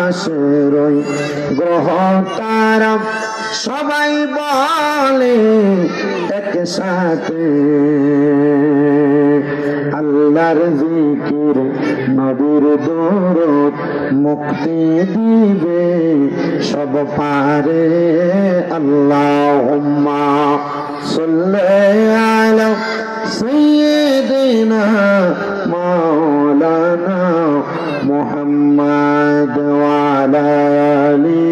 আকাশের ওই গ্রহ তারা সবাই বলে একসাথে আল্লাহর জিকির নবীর দরদ মুক্তি দিবে সব পারে আল্লাহুম্মা সাল্লি আলা সাইয়্যিদিনা মাওলানা মুহাম্মদ ওয়া আলা আলি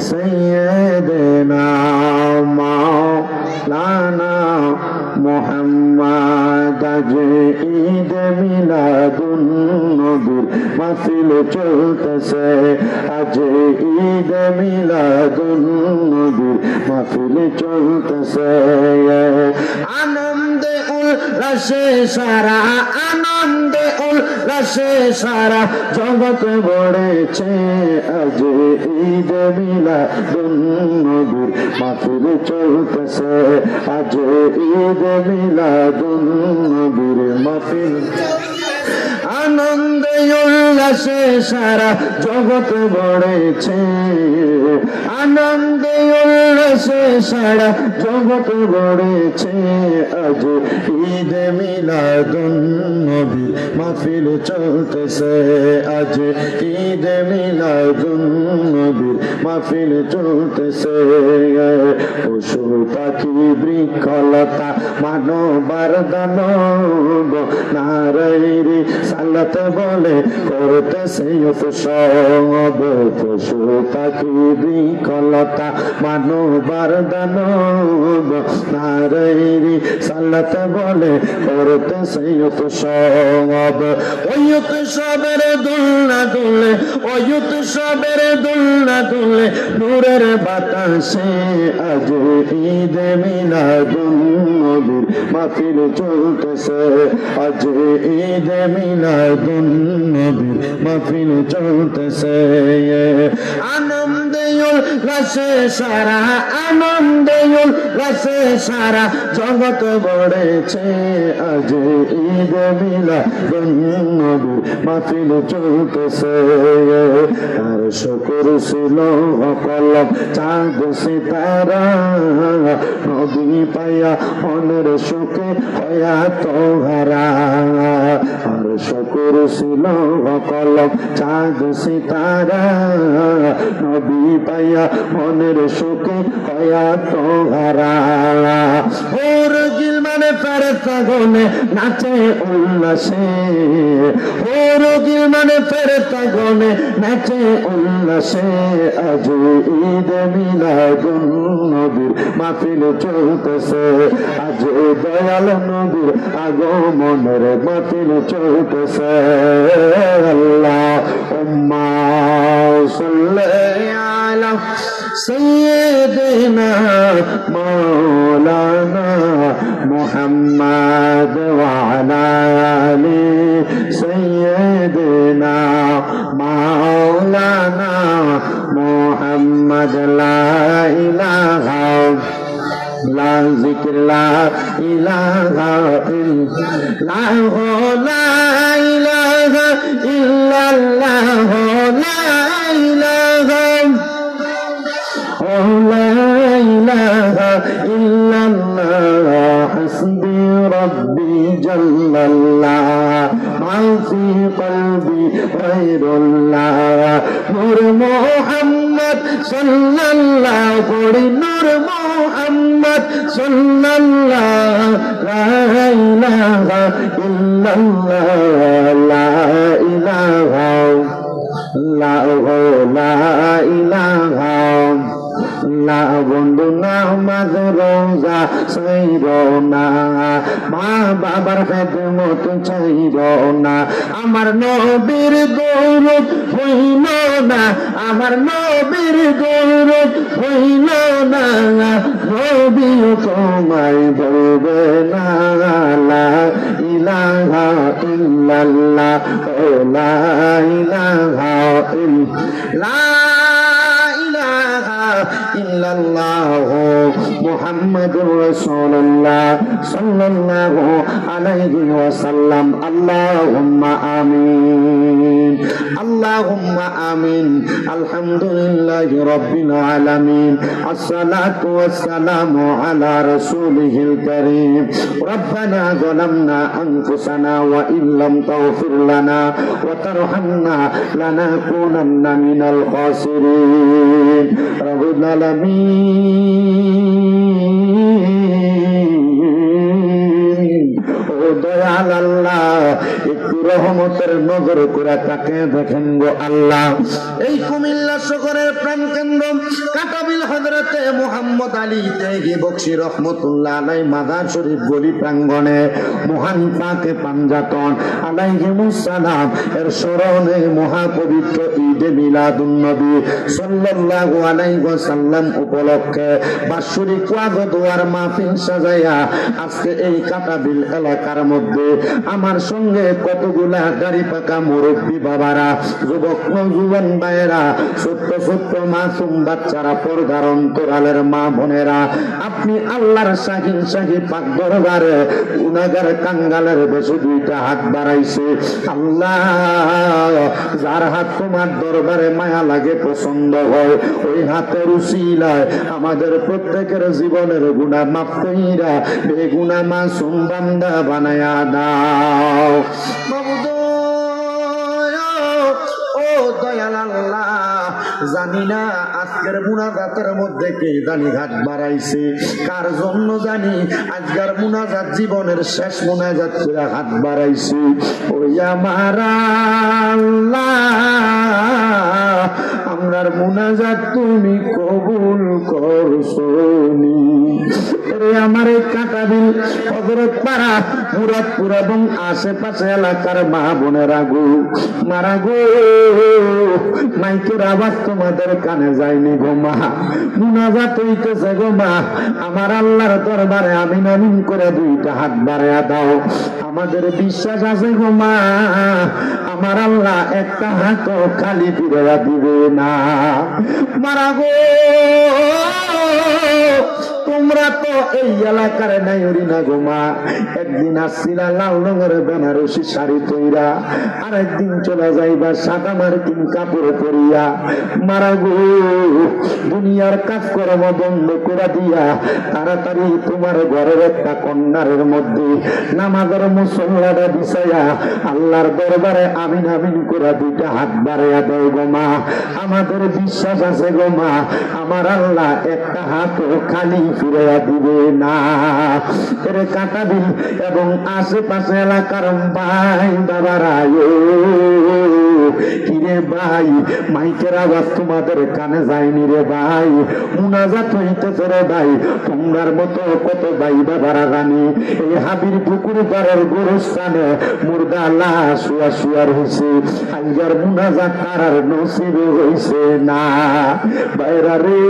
সাইয়্যিদিনা মাওলানা মুহাম্মদ। আজ ঈদ মিলাদুন নবীর মাহফিল চলতেছে, আজ ঈদ মিলাদুন নবীর মাহফিল চলতেছে। আনন্দে উল্লাসে সারা, আনন্দে উল্লাসে সারা জগৎ ভরেছে, আজ ঈদ মিলাদুন নবীর মাহফিল চলতেছে, আজ ঈদ মিলাদুন নবীর মাহফিল। আনন্দে উল্লাসে সারা জগৎ ভরেছে, আনন্দে উল্লাসে সারা জগৎ ভরেছে, আজ ঈদ মিলাদুন নবীর মাহফিল চলতেছে, আজ ঈদ মিলাদুন নবীর মাহফিল চলতেছে। পশু পাখি বৃক্ষলতা মানবার দানব নারীর সালাত বলে করতেছে উৎসব, পশু পাখি বৃক্ষলতা মানবার দানব নারীর সালাত বলে করতেছে উৎসব। ওই উৎসবের দুলনা দুলে, ওই উৎসবের দুলনা দুলে নূরের বাতাসে, আজ ঈদ মিলাদুন নবীর মাহফিল চলতেছে, আজ ঈদ মিলাদুন নবীর মাহফিল চলতেছে। আনন্দে উল্লাসে সারা, আনন্দে উল্লাসে সারা জগৎ ভরেছে, আজ ঈদ মিলাদুন নবীর মাহফিল চলতেছে। আর শুকর ছিল কলম চাঁদ সিতারা, নবী পাইয়া মনের সুখে হইয়া তোহারা। আর শুকর ছিল কলম চাঁদ সিতারা, নবী পাইয়া মনের সুখে হইয়া তোহারা। ওর গিলমানে ফেরেশতা গনে নাচে উল্লাসে, ওর গিলমানে ফেরেশতা গনে নাচে উল্লাসে, আজ ঈদ মিলাদুন নবীর মাহফিল চলতেছে, আজ দয়াল নবীর আগমনের মাহফিল চলতেছে। আল্লাহুম্মা সাল্লি আলা সাইয়্যিদিনা মাওলানা মুহাম্মদ ওয়া আলা আলি সাইয়্যিদিনা মাওলানা মুহাম্মদ। লা ইলাহা লা যিকর লা ইলাহা ইল্লাল্লাহ, লা ইলাহা ইল্লাল্লাহ, লা ইলাহা লা ইলাহা ইল্লাল্লাহ, হাসবি রব্বি জাল্লাল্লাহ, মা ফি কলবি গায়রুল্লাহ। নূর মুহাম্মদ সাল্লাল্লাহু পড়ি, নূর মুহাম্মদ সাল্লাল্লাহু, লা ইলাহা ইল্লাল্লাহ, লা ইলাহা লা ইলাহা লা। বন্ধু নামাজ রোজা ছাইরো না, মা বাবার খেদমত ছাইরো না, আমার নবীর গৌরব হইল না, আমার নবীর গৌরব হইল না, নবীও তোমায় বলবে না। লা ইলাহা ইল্লাল্লাহ, লা ইলাহা ইল্লাল্লাহ, মুহাম্মাদুর রাসূলুল্লাহ সাল্লাল্লাহু আলাইহি ওয়াসাল্লাম। আল্লাহুম্মা আমিন। আল্লাহ আল্লাহুম্মা আমিন। আলহামদুলিল্লাহি রাব্বিল আলামিন। আসসালাতু ওয়াসসালামু আলা রাসূলিহিল কারীম। রব্বানা যালামনা আনফুসানা ওয়া ইল্লাম তাগফির লানা ওয়া তারহামনা লানাকুনান্না মিনাল খাসিরিন। রব্বুল আলামিন, ও দয়াল আল্লাহ, একটু রহমতের নজর করে তাকে দেখেন গো আল্লাহ। এই কুমিল্লা শহরের প্রাণকেন্দ্র কাটাবিল হযরতে মুহাম্মদ আলী তেগি বকশী রহমতুল্লাহ আলাইহি মাজার শরীফ গলি প্রাঙ্গণে মহান পাকে পাঞ্জাতন আলাইহিমুস সালাম এর স্মরণে মহাপবিত্র ঈদে মিলাদুন নবী সাল্লাল্লাহু আলাইহি ওয়াসাল্লাম উপলক্ষে বাৎসরিক ওয়াজ ও দোয়ার মাহফিল সাজায়া আজকে এই কাটাবিল এলাকার মধ্যে আমার সঙ্গে কতগুলা দাড়ি পাকা মুরব্বী বাবারা, যুবক নওজোয়ান ভাইয়েরা, ছোট্ট ছোট্ট মাসুম বাচ্চারা, পর্দার অন্তরালের মা বোনেরা, আপনি আল্লাহর শাহিন শাহী পাক দরবারে গুনাহগার কাঙ্গালের বেশি দুইটা হাত বাড়াইছে। আল্লাহ, যার হাত তোমার দরবারে মায়া লাগে, পছন্দ হয়, ওই হাতের উসিলায় আমাদের প্রত্যেকের জীবনের গুনাহ মাফ কইরা বেগুনাহ মাসুম বান্দা বানায়া দাও। মাবুদ ও দয়াল আল্লাহ, জানি না আজকের মুনাজাতের মধ্যে কে জানি ঘাট বাড়াইছে, কার জন্য জানি আজকের মুনাজাত জীবনের শেষ মুনাজাত করে হাত বাড়াইছে। ওই আমার আল্লাহ, আমরার মুনাজাত তুমি কবুল করছনি। রে আমার এই কাটাবিল হযরত পাড়া মুরাদপুর এবং আশেপাশে এলাকার মা বোনেরা গো, মারা গো, মাইকের আওয়াজ তোমাদের কানে যায়নি গো মা, মুনাজাত হইতেছে গো মা, আমার আল্লাহর দরবারে আমিন আমিন করে দুইটা হাত বাড়ায়া দাও। আমাদের বিশ্বাস আছে গো মা, আমার আল্লাহ একটা হাতও খালি ফিরে দিবে না। মারা গো, তোমরা তো এই এলাকার নাইরি না গো মা, একদিন আসছিলা লাল রঙের বেনারসি শাড়ি তৈরা, আর একদিন চলে যাইবা সাদা মার্কিন কাপড় পরিয়া। মারা গো, দুনিয়ার কাজকর্ম বন্ধ করে দিয়া তাড়াতাড়ি তোমার ঘরের একটা কন্যারের মধ্যে নামাজের মুসল্লাটা বিছাইয়া আল্লাহর দরবারে আমিন আমিন করে দুইটা হাত বাড়াইয়া দেয় গো মা। আমাদের বিশ্বাস আছে গো মা, আমার আল্লাহ একটা হাতও খালি ফিরাইয়া দিবে না। এর কাটাবিল এবং আশেপাশে এলাকার ভাই বাবারা, কিরে ভাই, মাইকের আওয়াজ তোমাদের কানে যায়নি রে ভাই, মুনাজাত হইতেছে রে ভাই। তোমরার মতো কত ভাই বাবারা জানি এই হাবির পুকুর পাড়ের গোরস্থানে মুর্দা লাশ শুয়া শুয়ার হয়েছে, আজকের মুনাজাত তার নসিবে হইছে না। বাইরা রে,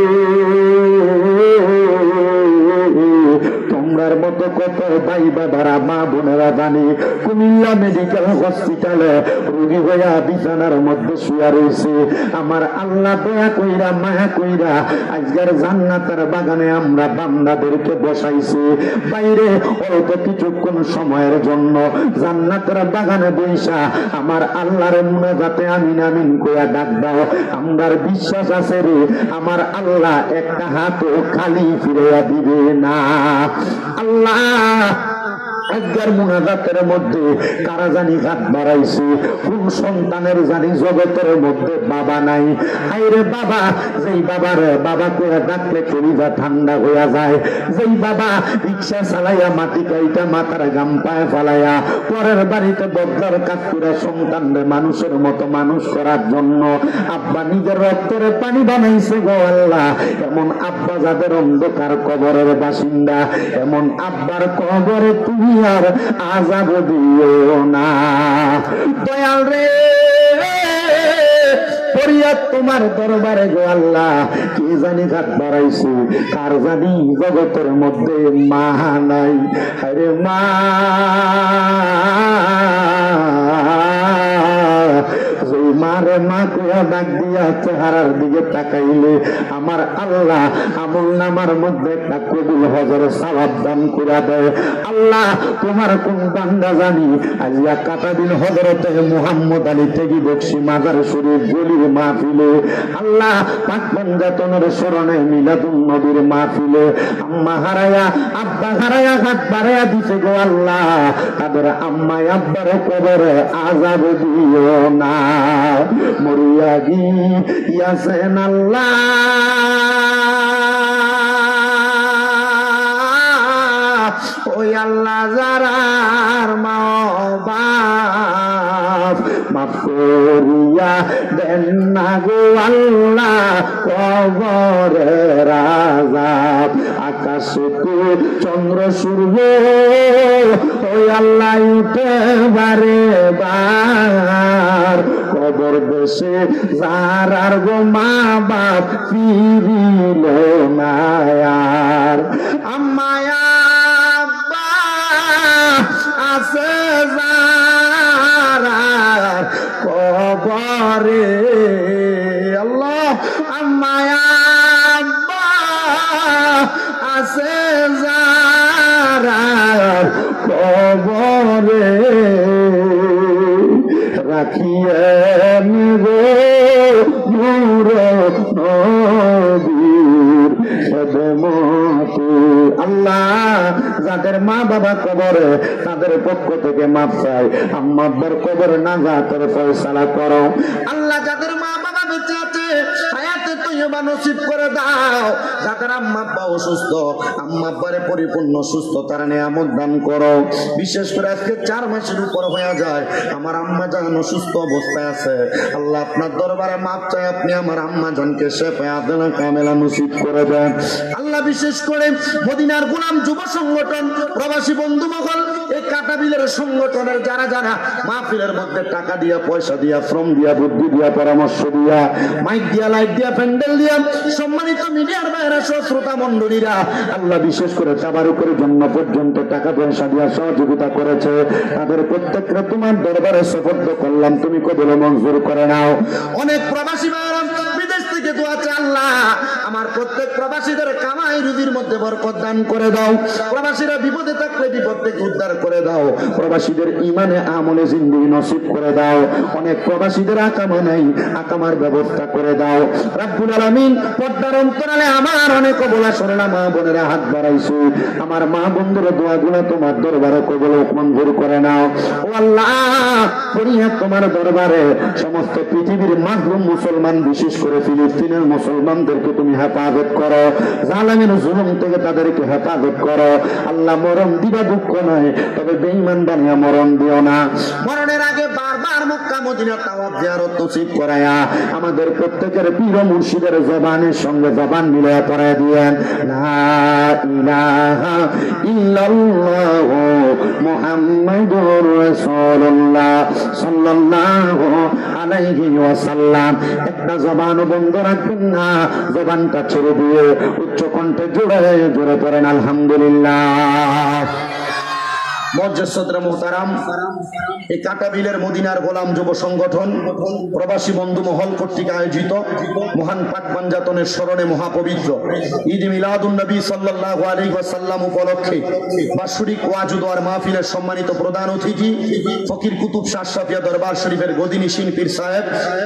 তোমরার মতো কত ভাই বাবারা মা বোনেরা জানি কুমিল্লা মেডিকেল হসপিটালে রোগী হইয়া বিছানার মধ্যে শুয়া রয়েছে। আমার আল্লাহ দয়া কইরা মায়া কইরা আজকের জান্নাতের বাগানে আমরা বান্দাদেরকে বসাইছে। বাইরে অল্প কিছুক্ষণ সময়ের জন্য জান্নাতের বাগানে বইসা আমার আল্লাহর মুনাজাতে আমিন আমিন কইরা ডাক দাও। আমরার বিশ্বাস আছে রে, আমার আল্লাহ একটা হাতও খালি ফিরাইয়া দিবে না। আল্লাহ, আজকের মুনাজাতের মধ্যে কারা জানি হাত বাড়াইছে, কোন সন্তানের জানি জগতের মধ্যে বাবা নাই। আইরে বাবা, যেই বাবার বাবা করে ডাকলে কলিজা ঠান্ডা হইয়া যায়, যেই বাবা রিক্সা চালাইয়া মাটি কাইটা মাথার গাম পায়ে ফালাইয়া পরের বাড়িতে বদলার কাজ করে সন্তানরে মানুষের মতো মানুষ করার জন্য আব্বা নিজের রক্তের পানি বানাইছে গো আল্লাহ। এমন আব্বা যাদের অন্ধকার কবরের বাসিন্দা, এমন আব্বার কবরে তুমি আর আযাব দিও না। দয়াল রে, ফরিয়াদ তোমার দরবারে গো আল্লাহ। কে জানি হাত বাড়াইছে, কার জানি জগতের মধ্যে মা নাই। আরে মা, যে মা মারে মা কইয়া ডাক দিয়া চেহারার দিকে তাকাইলে আমার আল্লাহ আমল নামার মধ্যে একটা কবুল হজর সওয়াব দান করে দেয়। আল্লাহ তোমার কোন বান্দা জানি আলিয়া কাটাবিল হযরতে মুহাম্মদ আলী থেকে বক্সি মাজার শরীফ গলির মাহফিলে আল্লাহ পাক পঞ্জাতনের স্মরণে মিলাদুন নবীর মাহফিলে আম্মা হারায়া আব্বা হারায়া হাত বাড়ায়া দিতে গো আল্লাহ তাদের আম্মা আব্বার কবরে আযাব দিও না মরিয়া গিয়াছেন আল্লাহ ওই আল্লাহ যারার মা বাপ মাফ করিয়া দেন না গো আল্লাহ কবরের আযাব আকাশে তো চন্দ্র সূর্য ওই আল্লাহ উঠে বারে বার কবর দেশে যারার গো মা বাপ ফিরিল না আর আম্মা আছে যারার কবরে আল্লাহ আম্মা আব্বা আছে যারার কবরে রাখিয়েন গো নূর নবীর খেদমতে আল্লাহ যাদের মা বাবা কবরে তাদের পক্ষ থেকে মাফ চাই আম্মা আব্বার কবর নাজাতের ফয়সালা করো আল্লাহ যাদের মা বাবা বেঁচে আছে হায়াতে তৈয়বা নসিব করে দাও যাদের আম্মা আব্বা অসুস্থ আম্মা আব্বারে পরিপূর্ণ সুস্থতার নিয়ামত দান করো বিশেষ করে আজকে 4 মাসের উপর হয়ে যায় আমার আম্মা জান অসুস্থ অবস্থায় আছে আল্লাহ আপনার দরবারে মাফ চাই আপনি আমার আম্মা জানকে শেফা আদনা কামেলা নসিব করে দেন আল্লাহ বিশেষ করে মদিনার গোলাম যুব সংগঠন প্রবাসী বন্ধু মহল এই কাটাবিলের সংগঠনের যারা যারা মাহফিলের মধ্যে টাকা দিয়া পয়সা দিয়া শ্রম দিয়া বুদ্ধি দিয়া পরামর্শ দিয়া মাইক দিয়া লাইট দিয়া প্যান্ডেল দিয়া সম্মানিত মিডিয়ার বাইরে শ্রোতা মণ্ডলীরা আল্লাহ বিশেষ করে তাবারুকের জন্য পর্যন্ত টাকা পয়সা দিয়া সহযোগিতা করেছে তাদের প্রত্যেককে তোমার দরবারে সুপর্দ করলাম তুমি কবুল মঞ্জুর করে নাও অনেক প্রবাসী ভাইরা বিদেশ থেকে দোয়া চাই আল্লাহ আমার প্রত্যেক প্রবাসীদের কামাই রুজির মধ্যে বরকত দান করে দাও প্রবাসীরা বিপদে থাকলে বিপদ থেকে উদ্ধার করে দাও প্রবাসীদের ঈমানে আমলে জিন্দেগি নসিব করে দাও অনেক প্রবাসীদের আকামা নাই আকামার ব্যবস্থা করে দাও রব্বুল আলামিন পর্দার অন্তরালে আমার অনেক বলা শোনা মা বোনেরা হাত বাড়াইছে আমার মা বন্ধুরা দোয়াগুলো তোমার দরবারে কবুল মঞ্জুর করে নাও ও আল্লাহ ফরিয়াদ তোমার দরবারে সমস্ত পৃথিবীর মাযলুম মুসলমান বিশেষ করে ফিলিস্তিনের মুসলমানদেরকে তুমি হেফাজত করো জালেমের জুলুম থেকে তাদেরকে হেফাজত করো আল্লাহ মরণ দিবা দুঃখ নয় তবে বেঈমান বানিয়ে মরণ দিও না মরণের আগে বারবার মক্কা মদিনা তাওয়াফ জিয়ারত নসিব করায়া আমাদের প্রত্যেকের পীর মুর্শিদের জবানের সঙ্গে জবান মিলায়া পড়ায় দিয়েন লা ইলাহা ইল্লাল্লাহু মুহাম্মাদুর রাসূলুল্লাহ সাল্লাল্লাহু আলাইহি ওয়াসাল্লাম একটা জবান বন্ধ রাখবেন না জবানটা ছেড়ে দিয়ে উচ্চ কণ্ঠে জোরে পড়েন আলহামদুলিল্লাহ এই কাটাবিলের মদিনার গোলাম যুব সংগঠন প্রবাসী বন্ধু মহল কর্তৃক আয়োজিত মহান পাক পাঞ্জাতনের স্মরণে মহাপবিত্র ঈদ মিলাদুন নবী সাল্লাল্লাহু আলাইহি ওয়াসাল্লাম উপলক্ষে বাৎসরিক ওয়াজ ওয়ার মাহফিলের সম্মানিত প্রধান অতিথি ফকির কুতুব শাহ আশরাফিয়া দরবার শরীফের গদিনিশিন পীর সাহেব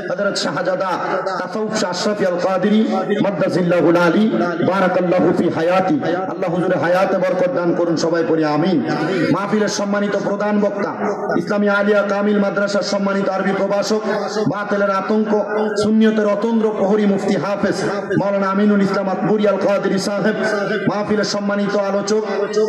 হযরত শাহজাদা তাসাউফ শাহ আশরাফি আল কাদেরী মাদ্দাজিল্লাহুল আলী বারাকাল্লাহু ফি হায়াতি আল্লাহ হুজুরের হায়াতে বরকত দান করুন সবাই পড়ি আমিন মাহফিলের সম্মানিত প্রধান বক্তা ইসলামী আলিয়া কামিল মাদ্রাসার সম্মানিত আরবি প্রভাষক বাতিলের আতঙ্ক সুন্নিয়তের অতন্দ্র প্রহরী মুফতি হাফেজ মাওলানা আমিনুল ইসলাম আকবরী আল কাদেরী সাহেব মাহফিলের সম্মানিত আলোচক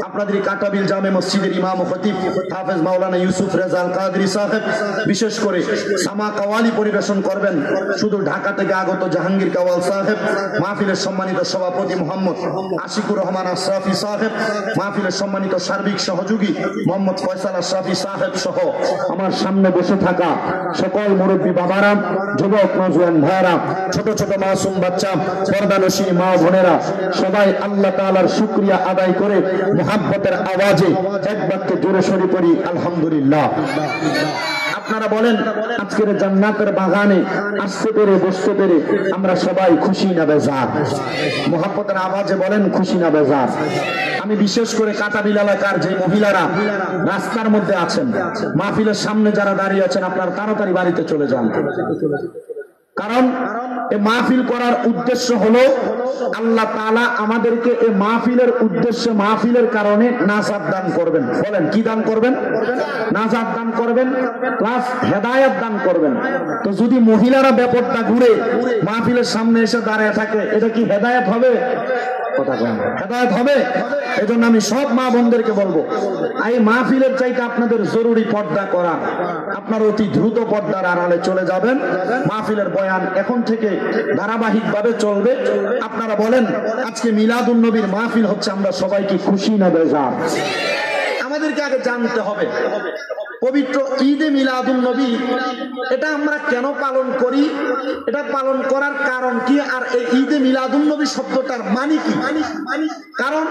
আপনাদের কাটাবিল জামে মসজিদের ইমাম ও খতিব হাফেজ মাওলানা ইউসুফ রেজা আল কাদেরী সাহেব বিশেষ করে সামা কাওয়ালি পরিবেশন করবেন শুধু ঢাকা থেকে আগত জাহাঙ্গীর কাওয়াল সাহেব মাহফিলের সম্মানিত সভাপতি মোহাম্মদ আশিকুর রহমান আশরাফি সাহেব মাহফিলের সম্মানিত সার্বিক সহযোগী মোহাম্মদ ফয়সাল আশরাফি সাহেব সহ আমার সামনে বসে থাকা সকল মুরব্বী বাবারা যুবক নওজোয়ান ভাইরা ছোট ছোট মাসুম বাচ্চা পর্দানশী মা বোনেরা সবাই আল্লাহ তাআলার শুকরিয়া আদায় করে মুহাব্বতের আওয়াজে এক বাক্যে জোরে সরে পড়ি আলহামদুলিল্লাহ। আপনারা বলেন আজকের জান্নাতের বাগানে আসতে পেরে বসতে পেরে আমরা সবাই খুশি না বেজার? মোহাম্মতের আওয়াজে বলেন খুশি না বেজার? আমি বিশেষ করে কাটাবিল এলাকার যে মহিলারা রাস্তার মধ্যে আছেন, মাহফিলের সামনে যারা দাঁড়িয়ে আছেন, আপনারা তাড়াতাড়ি বাড়িতে চলে যান। কারণ এই মাহফিল করার উদ্দেশ্য হলো আল্লাহ তাআলা আমাদেরকে এই মাহফিলের উদ্দেশ্যে, মাহফিলের কারণে নাজাত দান করবেন। বলেন কি দান করবেন? নাজাত দান করবেন, প্লাস হেদায়েত দান করবেন। তো যদি মহিলারা ব্যাপারটা ঘুরে মাহফিলের সামনে এসে দাঁড়িয়ে থাকে, এটা কি হেদায়েত হবে? কথা কম হেদায়েত হবে? এজন্য আমি সব মা বোনদেরকে বলবো, এই মাহফিলের চাইতে আপনাদের জরুরি পর্দা করা। আপনারা অতি দ্রুত পর্দার আড়ালে চলে যাবেন। মাহফিলের বয়ান এখন থেকে ধারাবাহিকভাবে চলবে। আপনারা বলেন আজকে মিলাদুন নবীর মাহফিল হচ্ছে, আমরা সবাই কি খুশি না বেজার? আমাদেরকে আগে জানতে হবে পবিত্র ঈদে মিলাদুন নবী এটা আমরা কেন পালন করি, এটা পালন করার কারণ কি, আর এই ঈদে মিলাদুন নবী শব্দটার মানে কি? কারণ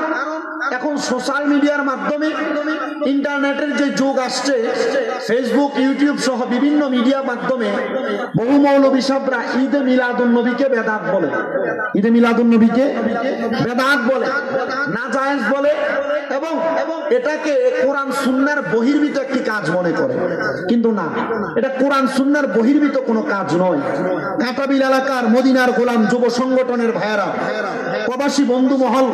এখন সোশ্যাল মিডিয়ার মাধ্যমে, ইন্টারনেটের যে যুগ আসছে, ফেসবুক, ইউটিউব সহ বিভিন্ন মিডিয়ার মাধ্যমে বহু মৌলবী সাহেবরা ঈদে মিলাদুন নবীকে বেদাত বলে, ঈদে মিলাদুন নবীকে বেদাত বলে, নাজায়েজ বলে, এবং এটাকে কোরআন সুন্নাহর বহির্ভূত একটি কাজ মনে করে। কিন্তু না, এটা কোরআন সুন্নাহর বহির্ভূত কোনো কাজ নয়। কাটাবিল এলাকার মদিনার গোলাম যুব সংগঠনের ভাইয়েরা, প্রবাসী বন্ধু মহল,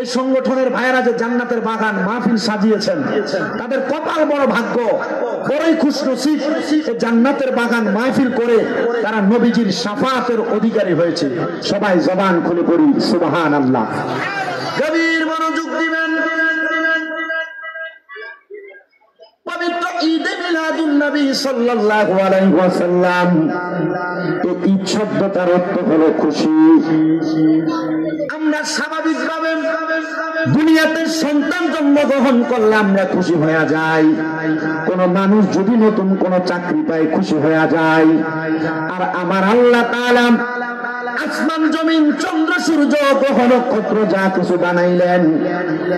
এই সংগঠনের ভাইয়েরা যে জান্নাতের বাগান মাহফিল সাজিয়েছেন, তাদের কপাল বড় ভাগ্য, বড়ই খুশনসিব। এই জান্নাতের বাগান মাহফিল করে তারা নবীজির শাফাআতের অধিকারী হয়েছে। সবাই জবান খুলে পড়ি সুবহানাল্লাহ। গভীর মনোযোগ দিবেন। পবিত্র ঈদে মিলাদুন নবী সাল্লাল্লাহু আলাইহি ওয়াসাল্লাম, এই ঈদ শব্দটার অর্থ হলো খুশি। আমরা স্বাভাবিকভাবে দুনিয়াতে সন্তান জন্মগ্রহণ করলে আমরা খুশি হয়ে যাই। কোন মানুষ যদি নতুন কোন চাকরি পায় খুশি হয়ে যায়। আর আমার আল্লাহ তাআলা আসমান জমিন চন্দ্র সূর্য গ্রহ নক্ষত্র যা কিছু বানাইলেন,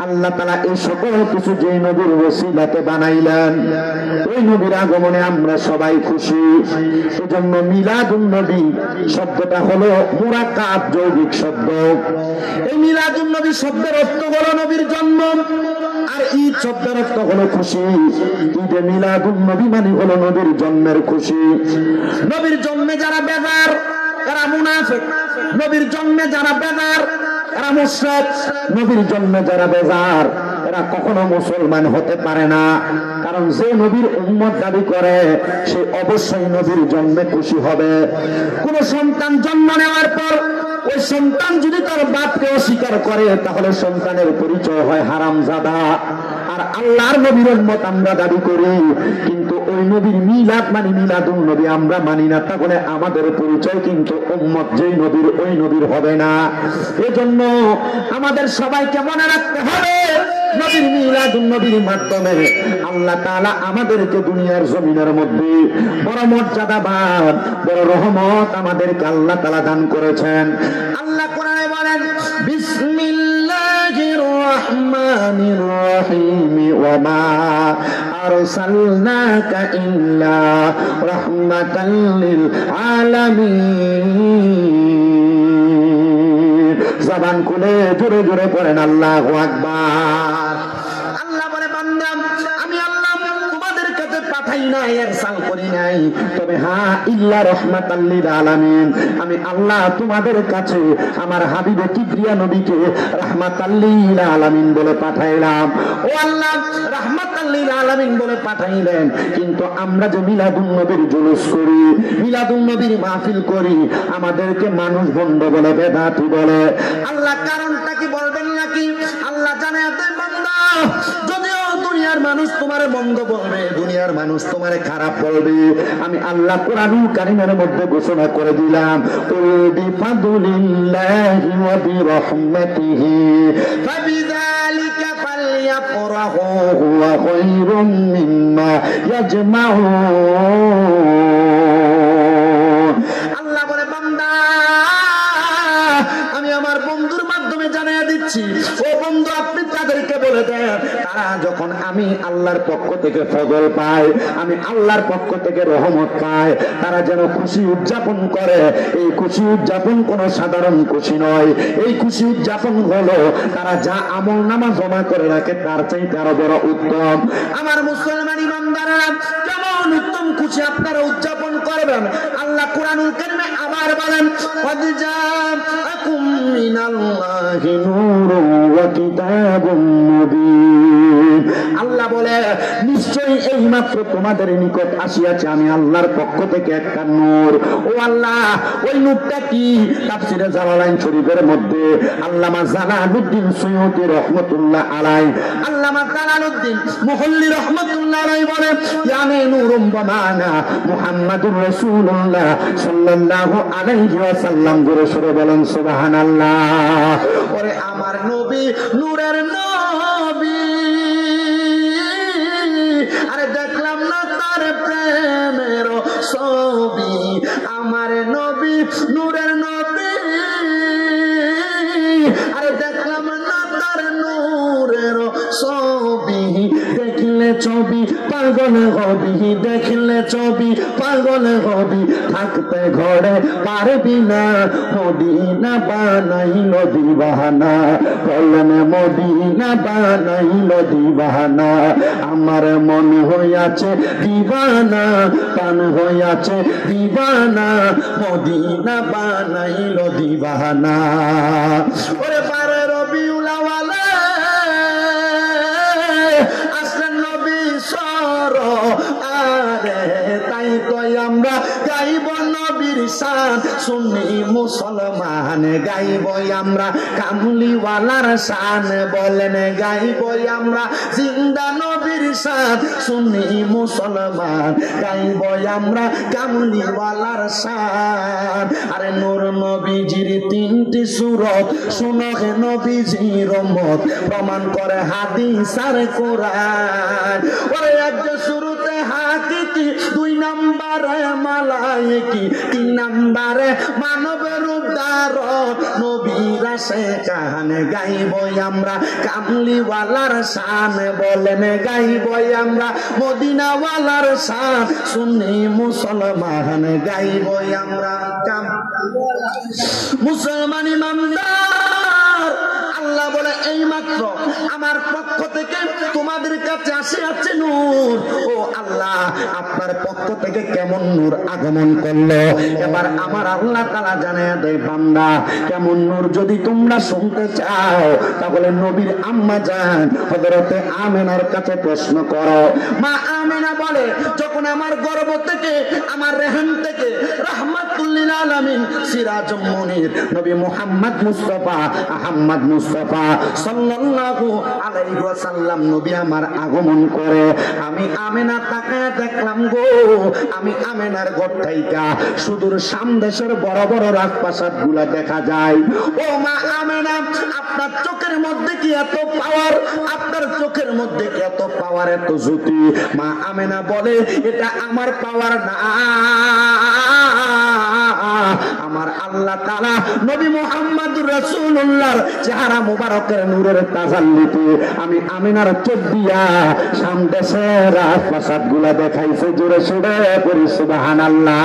আল্লাহ তাআলা এই সকল কিছু যে নবীর ওসিলাতে বানাইলেন, ওই নবীর আগমনে আমরা সবাই খুশি। এজন্য মিলাদুন নবী শব্দটা হলো মুরাক্কাব যৌগিক শব্দ। এই মিলাদুন নবী শব্দের অর্থ হলো নবীর জন্ম, আর ঈদ শব্দের অর্থ হলো খুশি। ঈদে মিলাদুন নবী মানে হলো নবীর জন্মের খুশি। নবীর জন্মে যারা বেজার এরা মুনাফিক, নবীর জন্মে যারা বেজার এরা মুশরিক, নবীর জন্মে যারা বেজার এরা কখনো মুসলমান হতে পারে না। কারণ যে নবীর উম্মত দাবি করে সে অবশ্যই নবীর জন্মে খুশি হবে। কোন সন্তান জন্ম নেওয়ার পর ওই সন্তান যদি তার বাপকে অস্বীকার করে, তাহলে সন্তানের পরিচয় হয় হারামজাদা। আর আল্লাহর নবীর উম্মত আমরা দাবি করি, কিন্তু ওই নবীর মিলাদ মানে মিলাদুন নবী আমরা মানি না, তাহলে আমাদের পরিচয় কিন্তু উম্মত যেই নবীর ওই নবীর হবে না। এজন্য আমাদের সবাইকে মনে রাখতে হবে, নবীর মিলাদুন নবীর মাধ্যমে আল্লাহ তাআলা আমাদেরকে দুনিয়ার জমিনের মধ্যে বড় মর্যাদাবান, বড় রহমত আমাদেরকে আল্লাহ তাআলা দান করেছেন। আল্লাহ কোরআনে বলেন, বিসমিল্লাহির রহমানির রহিম, ওয়া মা আরসালনাকা ইল্লা রাহমাতাল লিল আলামিন। জবান খুলে জোরে জোরে পড়েন আল্লাহু আকবার। আল্লাহ বলে, বান্দা আমি আল্লাহ তোমাদের কাছে পাঠাই নাই, ইরসাল করি নাই, তবে হ্যাঁ ইল্লা রাহমাতাল লিল আলামিন, আমি আল্লাহ তোমাদের কাছে আমার হাবিবে কিবরিয়া নবীকে রাহমাতাল লিল আলামিন বলে পাঠাইলাম। ও আল্লাহ রাহমাতাল লিল আলামিন বলে পাঠাইলেন, কিন্তু আমরা যে মিলাদুন নবীর জুলুস করি, মিলাদুন নবীর মাহফিল করি, আমাদেরকে মানুষ ভণ্ড বলে, বেদাতি বলে। আল্লাহ কারণটা কি বলবেন নাকি? আল্লাহ জানে আপনার বান্দা, যদিও দুনিয়ার মানুষ তোমারে মন্দ বলবে, দুনিয়ার মানুষ তোমারে খারাপ বলবে, আমি আল্লাহ কোরআনুল কারীমের মধ্যে ঘোষণা করে দিলাম, কুল বিফাদলিল্লাহি ওয়া বিরহমাতিহি ফাবিযালিকা ফালইফরাহু হুয়া খায়রুম মিম্মা ইয়াজমাউন। আল্লাহ বলে, বান্দা আমি আমার বন্ধুর মাধ্যমে জানিয়ে দিচ্ছি, ও বন্ধু আপনি তাদেরকে বলে দেন তারা যখন আমি আল্লাহর পক্ষ থেকে ফজল পায়, আমি আল্লাহর পক্ষ থেকে রহমত পায়, তারা যেন খুশি উদযাপন করে। এই খুশি উদযাপন কোনো সাধারণ খুশি নয়, এই খুশি উদযাপন হলো তারা যা আমল নামা জমা করে রাখে তার চাইতে আরো বড় উত্তম। আমার মুসলমান ইমানদাররা কেমন উত্তম খুশি আপনারা উদযাপন করবেন। আল্লাহ কুরআনুল কারীমে আবার বলেন قد جاءكم من الله نور وكتاب مبين। আল্লাহ বলে নিশ্চয়ই এই মাত্র তোমাদের নিকট আসিয়াছে আমি আল্লাহর পক্ষ থেকে একটা নূর। ও আল্লাহ, ওই নূরটা কি? তাফসীরে জালালাইন শরীফের মধ্যে আল্লামা জালালউদ্দিন সুয়ুতী রাহমাতুল্লাহ আলাইহি, আল্লামা জালালউদ্দিন মুহল্লি রাহমাতুল্লাহ আলাইহি বলেন ইয়ানে নূরুম বামানা মুহাম্মাদুর রাসূলুল্লাহ সাল্লাল্লাহু আলাইহি ওয়াসাল্লাম। জোরে সরে বলেন সুবহানাল্লাহ। ওরে আমার নবী নূরের নবী, আরে দেখলাম না তার প্রেমের ছবি। আমার নবী নূরের নবী, আরে দেখলাম না তার নূরের ছবি। দেখলে ছবি পাগল হবি, দেখলে ছবি পাগল হবি, থাকতে ঘরে পারবি না, মদিনা বানাইল দিবানা। বলেন মদিনা বানাইল দিবানা। আমার মন হইয়াছে দিবানা, প্রাণ হইয়াছে দিবানা, মদিনা বানাইল দিবানা। ওরে পারে রবিউল আউয়াল আসলেন নবী সর, আরে তাই তো আমরা গাইব নবীর শান। সুন্নি মুসলমান গাইব আমরা কামলিওয়ালার শান। বলেন গাইব আমরা জিন্দা নবীর শান। সুন্নি মুসলমান গাইব আমরা কামলিওয়ালার শান। আরে নূর নবীজির তিনটি সূরত, শুনো হে নবীজির উম্মত, প্রমাণ করে হাদিস আর কোরআন। ওরে একজন শুরুতে হাকিকি, দুই নম্বরে মালায়েকি, তিন নম্বরে মানবের উদ্ধারণ। নবীর আসে কানে গাইব আমরা কামলিওয়ালার শান। বলেন গাইব আমরা মদিনাওয়ালার শান। সুন্নি মুসলমান গাইব আমরা মুসলমান ইমানদার। আল্লাহ বলে এই মাত্র আমার পক্ষ থেকে তোমাদের কাছে আসিয়াছে নূর। ও আল্লাহ, আপনার পক্ষ থেকে কেমন নূর আগমন করলো। এবার আমার আল্লাহ তাআলা জানিয়ে দেয় বান্দা কেমন নূর। যদি তোমরা শুনতে চাও তাহলে নবীর আম্মা জান হযরতে আমিনার কাছে প্রশ্ন করো। মা আমিনা বলে যখন আমার গর্ভ থেকে, আমার রেহম থেকে রাহমাতুল লিল আলামিন সিরাজুম মুনির নবী মুহাম্মদ মুস্তাফা আহমদ মুস্তাফা সাল্লাল্লাহু আলাইহি ওয়াসাল্লাম নবী আমার আগমন করে, আমি আমিনা তাকায় দেখলাম গো, আমি আমিনার ঘর থেকে সুদূর শাম দেশের বড় বড় রাজপ্রাসাদ গুলা দেখা যায়। ও মা আমিনা, আপনার চোখের মধ্যে কি এত পাওয়ার? আপনার চোখের মধ্যে কি এত পাওয়ার, এত জ্যোতি? মা আমিনা বলে এটা আমার পাওয়ার না, আমার আল্লাহ তাআলা নবী মুহাম্মদুর রাসূলুল্লাহর চেহারা মুবারকের নূরের তাজাল্লিতে আমি আমিনার চোখ দিয়া শাম দেশের রাজপ্রাসাদ গুলা দেখাইছে। জোরে সুরে পড়ি সুবহানাল্লাহ।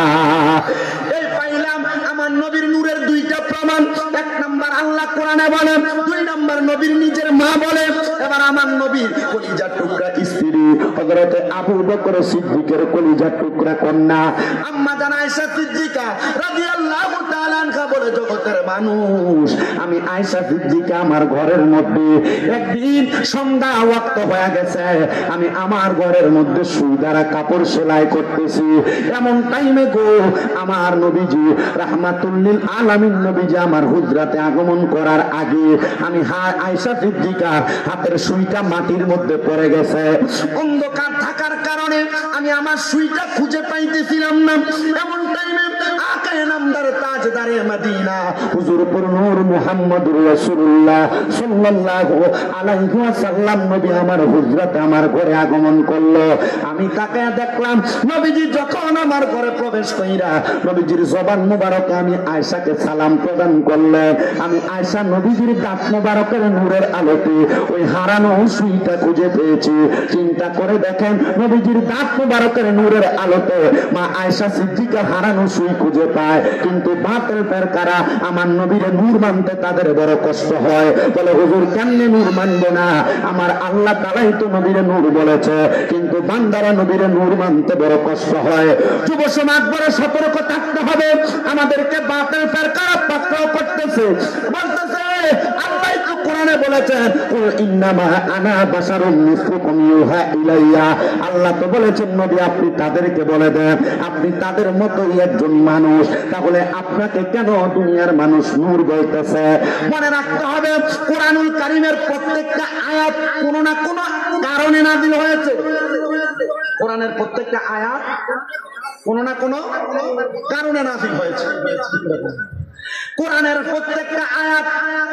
এই পাইলাম আমার নবীর নূরের দুইটা প্রমাণ। এক নাম্বার আল্লাহ কোরআনে বলেন, দুই নাম্বার নবীর নিজের মা বলে। এবার আমার নবীর কলিজার টুকরা স্ত্রী হযরতে আবু বকর সিদ্দিকের কলিজার টুকরা কন্যা আম্মা জান আয়েশা সিদ্দিকা রাদিয়াল্লাহু তাআলা আনহা বলে, জগতের মানুষ, আমি আয়েশা সিদ্দিকা আমার ঘরের মধ্যে একদিন সন্ধ্যা ওয়াক্ত হয়ে গেছে, আমি আমার ঘরের মধ্যে সুই দ্বারা কাপড় সেলাই করতেছি। এমন টাইমে গো আমার নবীজি রাহমাতুল লিল আলামিন নবীজি আমার হুজরাতে আগমন করার আগে আমি আয়েশা সিদ্দিকা হাতের সুইটা মাটির মধ্যে পড়ে গেছে। অন্ধকার থাকার কারণে আমি আমার সুইটা খুঁজে পাইতেছিলাম না। এমন টাইমে আকায়ে নামদার তাজ তাজদারে মদিনা হুজুর পুর নূর মুহাম্মদুর রাসূলুল্লাহ সাল্লাল্লাহু আলাইহি ওয়াসাল্লাম নবী আমার হুজরাতে আমার ঘরে আগমন করলো। আমি তাকে দেখলাম নবীজি যখন আমার ঘরে প্রবেশ কইরা নবীজির জবান মুবারকে আমি আয়েশাকে সালাম প্রদান করলেন। আমি আয়েশা নবীজির দাঁত মুবারকের নূরের আলোতে ওই হারানো সুইটা খুঁজে পেয়েছি। চিন্তা করে দেখেন নবীজির দাঁত মুবারকের নূরের আলোতে মা আয়েশা সিদ্দিকা হারানো সুই খুঁজে পায়, কিন্তু বাতিল ফেরকারা আমার নবীর নূর মানতে তাদের বড় কষ্ট হয়। বলে হুজুর কেমনে নূর মানবে না? আমার আল্লাহ তাআলাই তো নবীর নূর বলেছে, কিন্তু বান্দারা নবীর নূর মানতে বড় কষ্ট হয়। যুব সমাজ বড় সতর্ক থাকতে হবে। আমাদেরকে বাতিল ফেরকারা পাকড়াও করতেছে, বলতেছে আল্লাহ তো কোরআনে বলেছেন কুল ইন্নামা আনা বাশারুম মিসলুকুম ইউহা ইলাইয়া। আল্লাহ তো বলেছেন নবী আপনি তাদেরকে বলে দেন আপনি তাদের মতই একজন মানুষ। তাহলে আপনাকে কেন দুনিয়ার মানুষ নূর বলতেছে? মনে রাখতে হবে কোরআনুল কারীমের প্রত্যেকটা আয়াত কোনো না কোনো কারণে নাযিল হয়েছে। কোরআনের প্রত্যেকটা আয়াত কোনো না কোনো কারণে নাযিল হয়েছে। কোরআনের প্রত্যেকটা আয়াত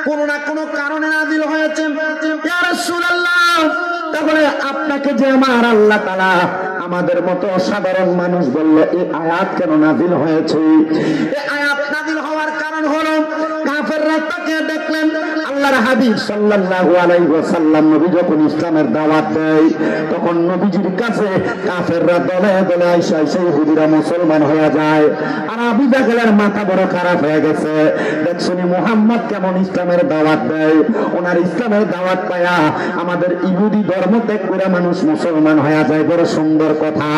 কোনো না কোনো কারণে নাযিল হয়েছে। ইয়া রাসূলুল্লাহ, তাহলে আপনাকে যে আমার আল্লাহ তাআলা আমাদের মতো সাধারণ মানুষ বলল এই আয়াত কেন নাযিল হয়েছে? এই আয়াত নাযিল হওয়ার কারণ হলো কাফেররা তাকে দেখলেন আল্লাহর হাবিব সাল্লাল্লাহু আলাইহি ওয়াসাল্লাম নবী যখন ইসলামের দাওয়াত দেয় তখন নবীজির কাছে কাফেররা দলে দলে আইসা ইহুদিরা মুসলমান হয়ে যায়। আর আবু জাহেলের মাথা বড় খারাপ হয়ে গেছে। দেখছনি মুহাম্মদ কেমন ইসলামের দাওয়াত দেয়, ওনার ইসলামের দাওয়াত পায়া আমাদের ইহুদি ধর্ম ত্যাগ করে মানুষ মুসলমান হয়ে যায়। বড় সুন্দর কথা।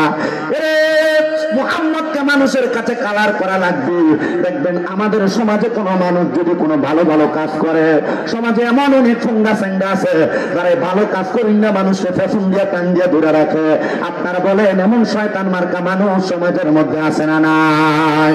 মুহাম্মদকে মানুষের কাছে কালার করা লাগবে। দেখবেন আমাদের সমাজে কোনো মানুষ যদি কোনো ভালো ভালো কাজ করে, সমাজে এমন অনেক ঠুঙ্গা স্যাঙ্গা আছে যারা ভালো কাজ করি না মানুষকে ফ্যাশন দিয়ে টান দিয়ে ধরে রাখে। আপনারা বলেন এমন শয়তান মার্কা মানুষ সমাজের মধ্যে আছে না নাই?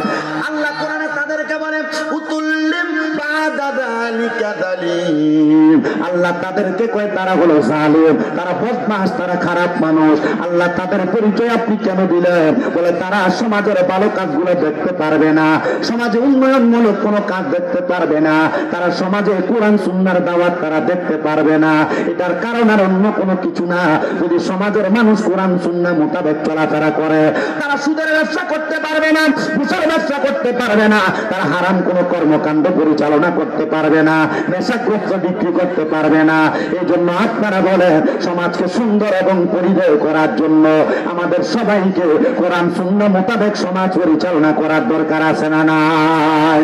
আল্লাহ কোরআনে তাদেরকে বলে উতুল্লিম বাদা যালিকা যালিম। আল্লাহ তাদেরকে কয় তারা হলো জালিম, তারা বদমাশ, তারা খারাপ মানুষ। আল্লাহ তাদের পরিচয় আপনি কেন দিলেন? বলে তারা সমাজের ভালো কাজগুলো দেখতে পারবে না, সমাজে উন্নয়নমূলক কোনো কাজ দেখতে পারবে না, তারা সমাজে কোরআন সুন্নাহর দাওয়াত তারা দেখতে পারবে না। এটার কারণ আর অন্য কোনো কিছু না। যদি সমাজের মানুষ কোরআন সুন্নাহ মোতাবেক চলাফেরা করে, তারা সুদের ব্যবসা করতে পারবে না, ঘুষের ব্যবসা করতে পারবে না, তারা হারাম কোনো কর্মকাণ্ড পরিচালনা করতে পারবে না, নেশাগ্রস্ত বিক্রি করতে পারবে না। এই জন্য আপনারা বলেন সমাজকে সুন্দর এবং পরিধেয় করার জন্য আমাদের সবাইকে কোরআন সুন্নাহ মোতাবেক সমাজ পরিচালনা করার দরকার আছে না নাই?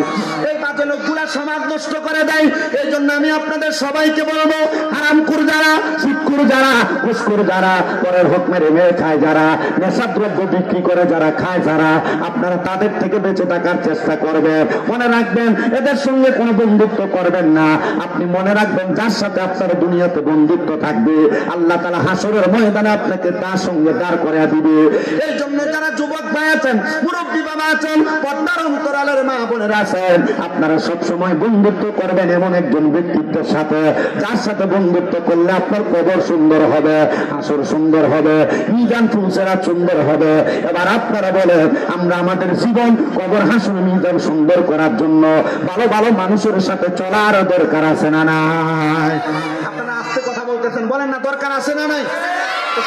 এই বাজে লোকগুলা সমাজ নষ্ট করে দেয়। এই জন্য আমি আপনাদের সবাইকে বলবো হারামখোর যারা, সুদখোর যারা, ঘুষখোর যারা, পরের হক মেরে মেয়ে খায় যারা, নেশাদ্রব্য বিক্রি করে যারা খায় যারা, আপনারা তাদের থেকে বেঁচে থাকার চেষ্টা করবেন। মনে রাখবেন এদের সঙ্গে কোনো বন্ধুত্ব করবেন না। আপনি মনে রাখবেন যার সাথে আপনার দুনিয়াতে বন্ধুত্ব থাকবে আল্লাহ তাআলা হাসরের ময়দানে আপনাকে তার সঙ্গে দাঁড় করিয়ে দিবে। এই জন্য যারা যুবক ভাই আছেন, মুরব্বী বাবা আছেন, পর্দার অন্তরালের মা বোনেরা আছেন, আপনারা সবসময় বন্ধুত্ব করবেন এমন একজন ব্যক্তিত্বের সাথে যার সাথে বন্ধুত্ব করলে আপনার কবর সুন্দর হবে, হাসর সুন্দর হবে, মিজান ফুলসেরাত সুন্দর হবে। এবার আপনারা বলেন আমরা আমাদের জীবন কবর হাসর মিজান সুন্দর করার জন্য ভালো ভালো মানুষের সাথে চলার দরকার আছে না নাই? আপনারা আস্তে কথা বলতেছেন, বলেন না দরকার আছে না নাই?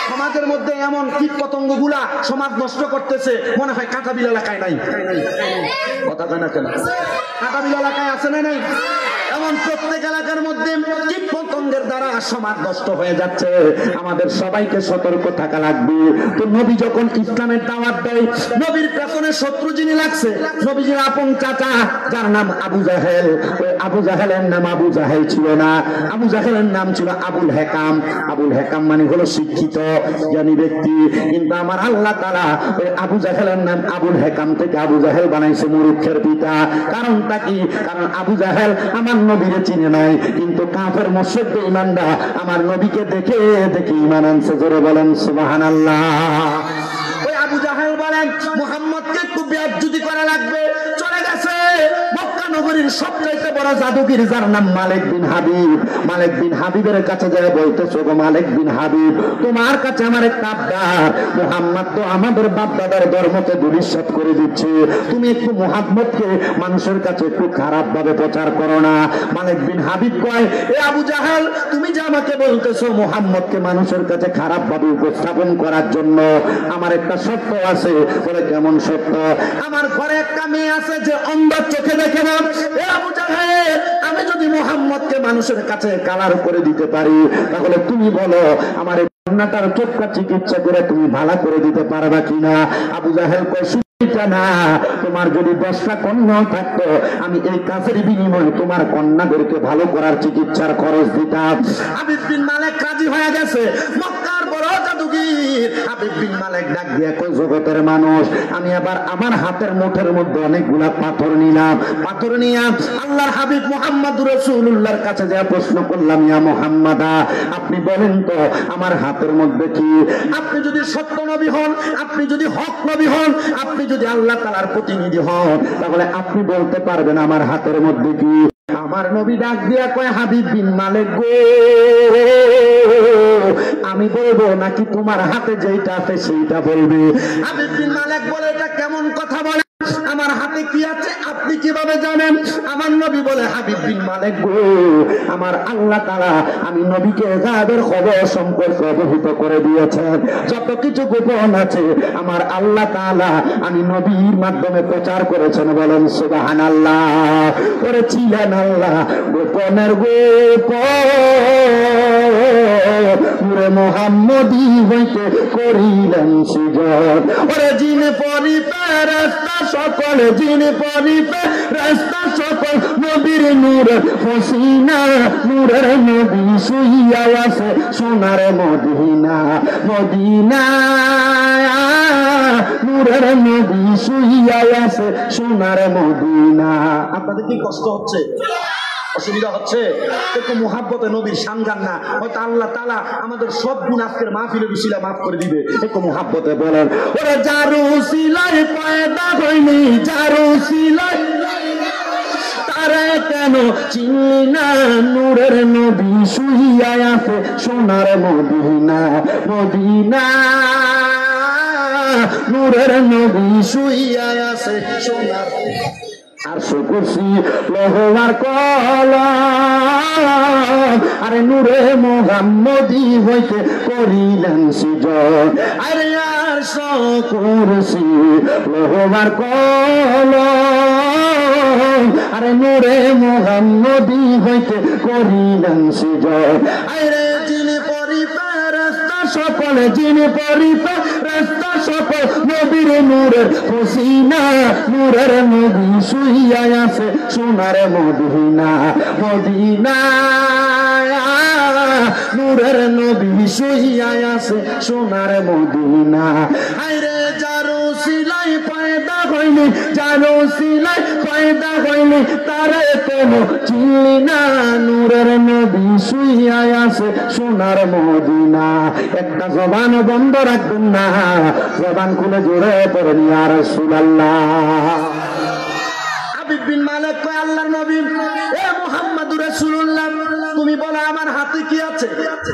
সমাজের মধ্যে এমন কীট পতঙ্গ গুলা সমাজ নষ্ট করতেছে, মনে হয় কাঁটাবিল এলাকায় নাই। কথা কয় না কেন? কাঁটাবিল এলাকায় আছে না নাই? এমন প্রত্যেক এলাকার মধ্যে কীট পতঙ্গের দ্বারা সমাজ নষ্ট হয়ে যাচ্ছে। আমাদের সবাইকে সতর্ক থাকা লাগবে। তো নবী যখন ইসলামের দাওয়াত দেয়, নবীর পেছনে শত্রু যিনি লাগছে, নবীজির আপন চাচা যার নাম আবু জাহেল, ওই আবু জাহেলের নাম আবু জাহেল ছিল না, আবু জাহেলের নাম ছিল আবুল হেকাম। আবুল হেকাম মানে হলো শিক্ষিত জ্ঞানী ব্যক্তি, কিন্তু আমার আল্লাহ তাআলা ওই আবু জাহেলের নাম আবুল হেকাম থেকে আবু জাহেল বানাইছে মূর্খের পিতা। কারণটা কি? কারণ আবু জাহেল আমার নবীরে চিনে নাই, কিন্তু কাফের মুশরিক বেঈমানরা আমার নবীকে দেখে দেখে ঈমান আনছে। জোরে বলেন সুবহানাল্লাহ। ওই আবু জাহেল বলেন মুহাম্মদকে একটু বেয়াদবি করা লাগবে, চলে গেছে মক্কা নগরী নগরীর সবচাইতে বড় জাদুগির যার নাম মালিক বিন হাবিব। মালিক বিন হাবিবের কাছে যায় বলতেছো, গো মালিক বিন হাবিব, তোমার কাছে আমার একটা আবদার। মুহাম্মদ তো আমাদের বাপ দাদার ধর্মকে দুলিশাত করে দিচ্ছে, তুমি একটু মুহাম্মদকে মানুষের কাছে একটু খারাপ ভাবে প্রচার করো না। মালিক বিন হাবিব কয়, এ আবু জাহাল, তুমি যে আমাকে বলতেছো মুহাম্মদকে মানুষের কাছে খারাপ ভাবে উপস্থাপন করার জন্য, আমার একটা সত্য আছে। বলে, কেমন সত্য? আমার ঘরে একটা মেয়ে আছে যে অন্ধ, চোখে দেখে না। এ আবু জাহাল, আমি যদি মুহাম্মদকে মানুষের কাছে কালার করে দিতে পারি, তাহলে তুমি বলো আমার কন্যাটার চোখটা চিকিৎসা করে তুমি ভালো করে দিতে পারবা কিনা? আবু জাহেল কয়, না, তোমার যদি 10টা কন্যা থাকতো, আমি এই কাজের বিনিময়ে তোমার কন্যাদেরকে ভালো করার চিকিৎসার খরচ দিতাম। হাবিব বিন মালিক রাজি হয়ে গেছে। মক্কার বড় জাদুগীর হাবিব বিন মালিক ডাক দিয়ে কই, জগতের মানুষ, আমি আবার আমার হাতের মুঠের মধ্যে অনেকগুলা পাথর নিলাম। পাথর নিয়ে আল্লাহর হাবিব মুহাম্মদুর রাসূলুল্লাহর কাছে যা প্রশ্ন করলাম, ইয়া মুহাম্মাদা, আপনি বলেন তো আমার হাতের মধ্যে কি? আপনি যদি সত্য নবী হন, আপনি যদি হক নবী হন, আপনি যদি আল্লাহ তাআলার প্রতিনিধি হন, তাহলে আপনি বলতে পারবেন আমার হাতের মধ্যে কি? আমার নবী ডাক দিয়া কয়, হাবিব বিন মালিক গো, আমি বলবো নাকি তোমার হাতে যেটা আছে সেইটা বলবে? হাবিব বিন মালিক বলে, এটা কেমন কথা বলে? আমার হাতে কি আছে আপনি কিভাবে জানেন? আমার নবী বলে, হাবিব বিন মালিক গো, আমার আল্লাহ তাআলা আমি নবীকে গায়েবের খবর সম্পর্কে অবহিত করে দিয়েছেন। যত কিছু গোপন আছে আমার আল্লাহ তাআলা আমি নবীর মাধ্যমে প্রচার করেছেন। বলেন সুবহানাল্লাহ। করেছিলেন আল্লাহ গোপনের গোপন, নূরে মুহাম্মদী হইতে করিলেন সৃজন। ওরে জিন পরি ফেরেশতা সকল, জিন পরি ফেরেশতা সকল, নবীর নূর ফসিনা, নূরের নবী শুইয়া আছে সোনার মদিনা। মদিনা নূরের নবী শুইয়া আছে সোনার মদিনা। আপনাদের কি কষ্ট হচ্ছে? অসুবিধা হচ্ছে? একটু মুহাব্বতে নবীর শান গান না, হয়তো আল্লাহ তাআলা আমাদের সব গুনাহ আজকের মাহফিলে বিশিলা মাফ করে দিবে। একটু মুহাব্বতে বলেন, ওরে জারু সিলাই পয়দা হইনি, জারু সিলাই তারে কেন চিনি না, নূরের নবী শুইয়া আছে সোনার মদিনা। মদিনা নূরের নবী শুইয়া আছে সোনার। আর শুকুরসি লোহার কলম, আরে নূরে মুহাম্মদী হইতে করিলেন সৃজন। আরে আর শুকুরসি লোহার কলম, আরে নূরে মুহাম্মদী হইতে করিলেন সৃজন। আরে যিনি পরি ফেরেশতা সকল, যিনি পরি ফেরেশতা সকল, নবীর নূরের ফসিনা, নূরের নবী শুইয়া আছে সোনার মদিনা। মদিনা নূরের নবী শুইয়া আছে সোনার মদিনা। আরে জারু সিলাই পয়দা হইনি, জারু সিলাই পয়দা হইনি, তারে কেন চিনলি না, নূরের নবী শুইয়া আছে সোনার মদিনা। একটা জবান বন্ধ রাখবেন না, জবান খুলে জোরে পড়েন ইয়া রাসূলুল্লাহ। হাবিব বিন মালিক কয়, আল্লাহর নবী, এ মুহাম্মদুর রাসূলুল্লাহ, তুমি বলো আমার হাতে কি আছে?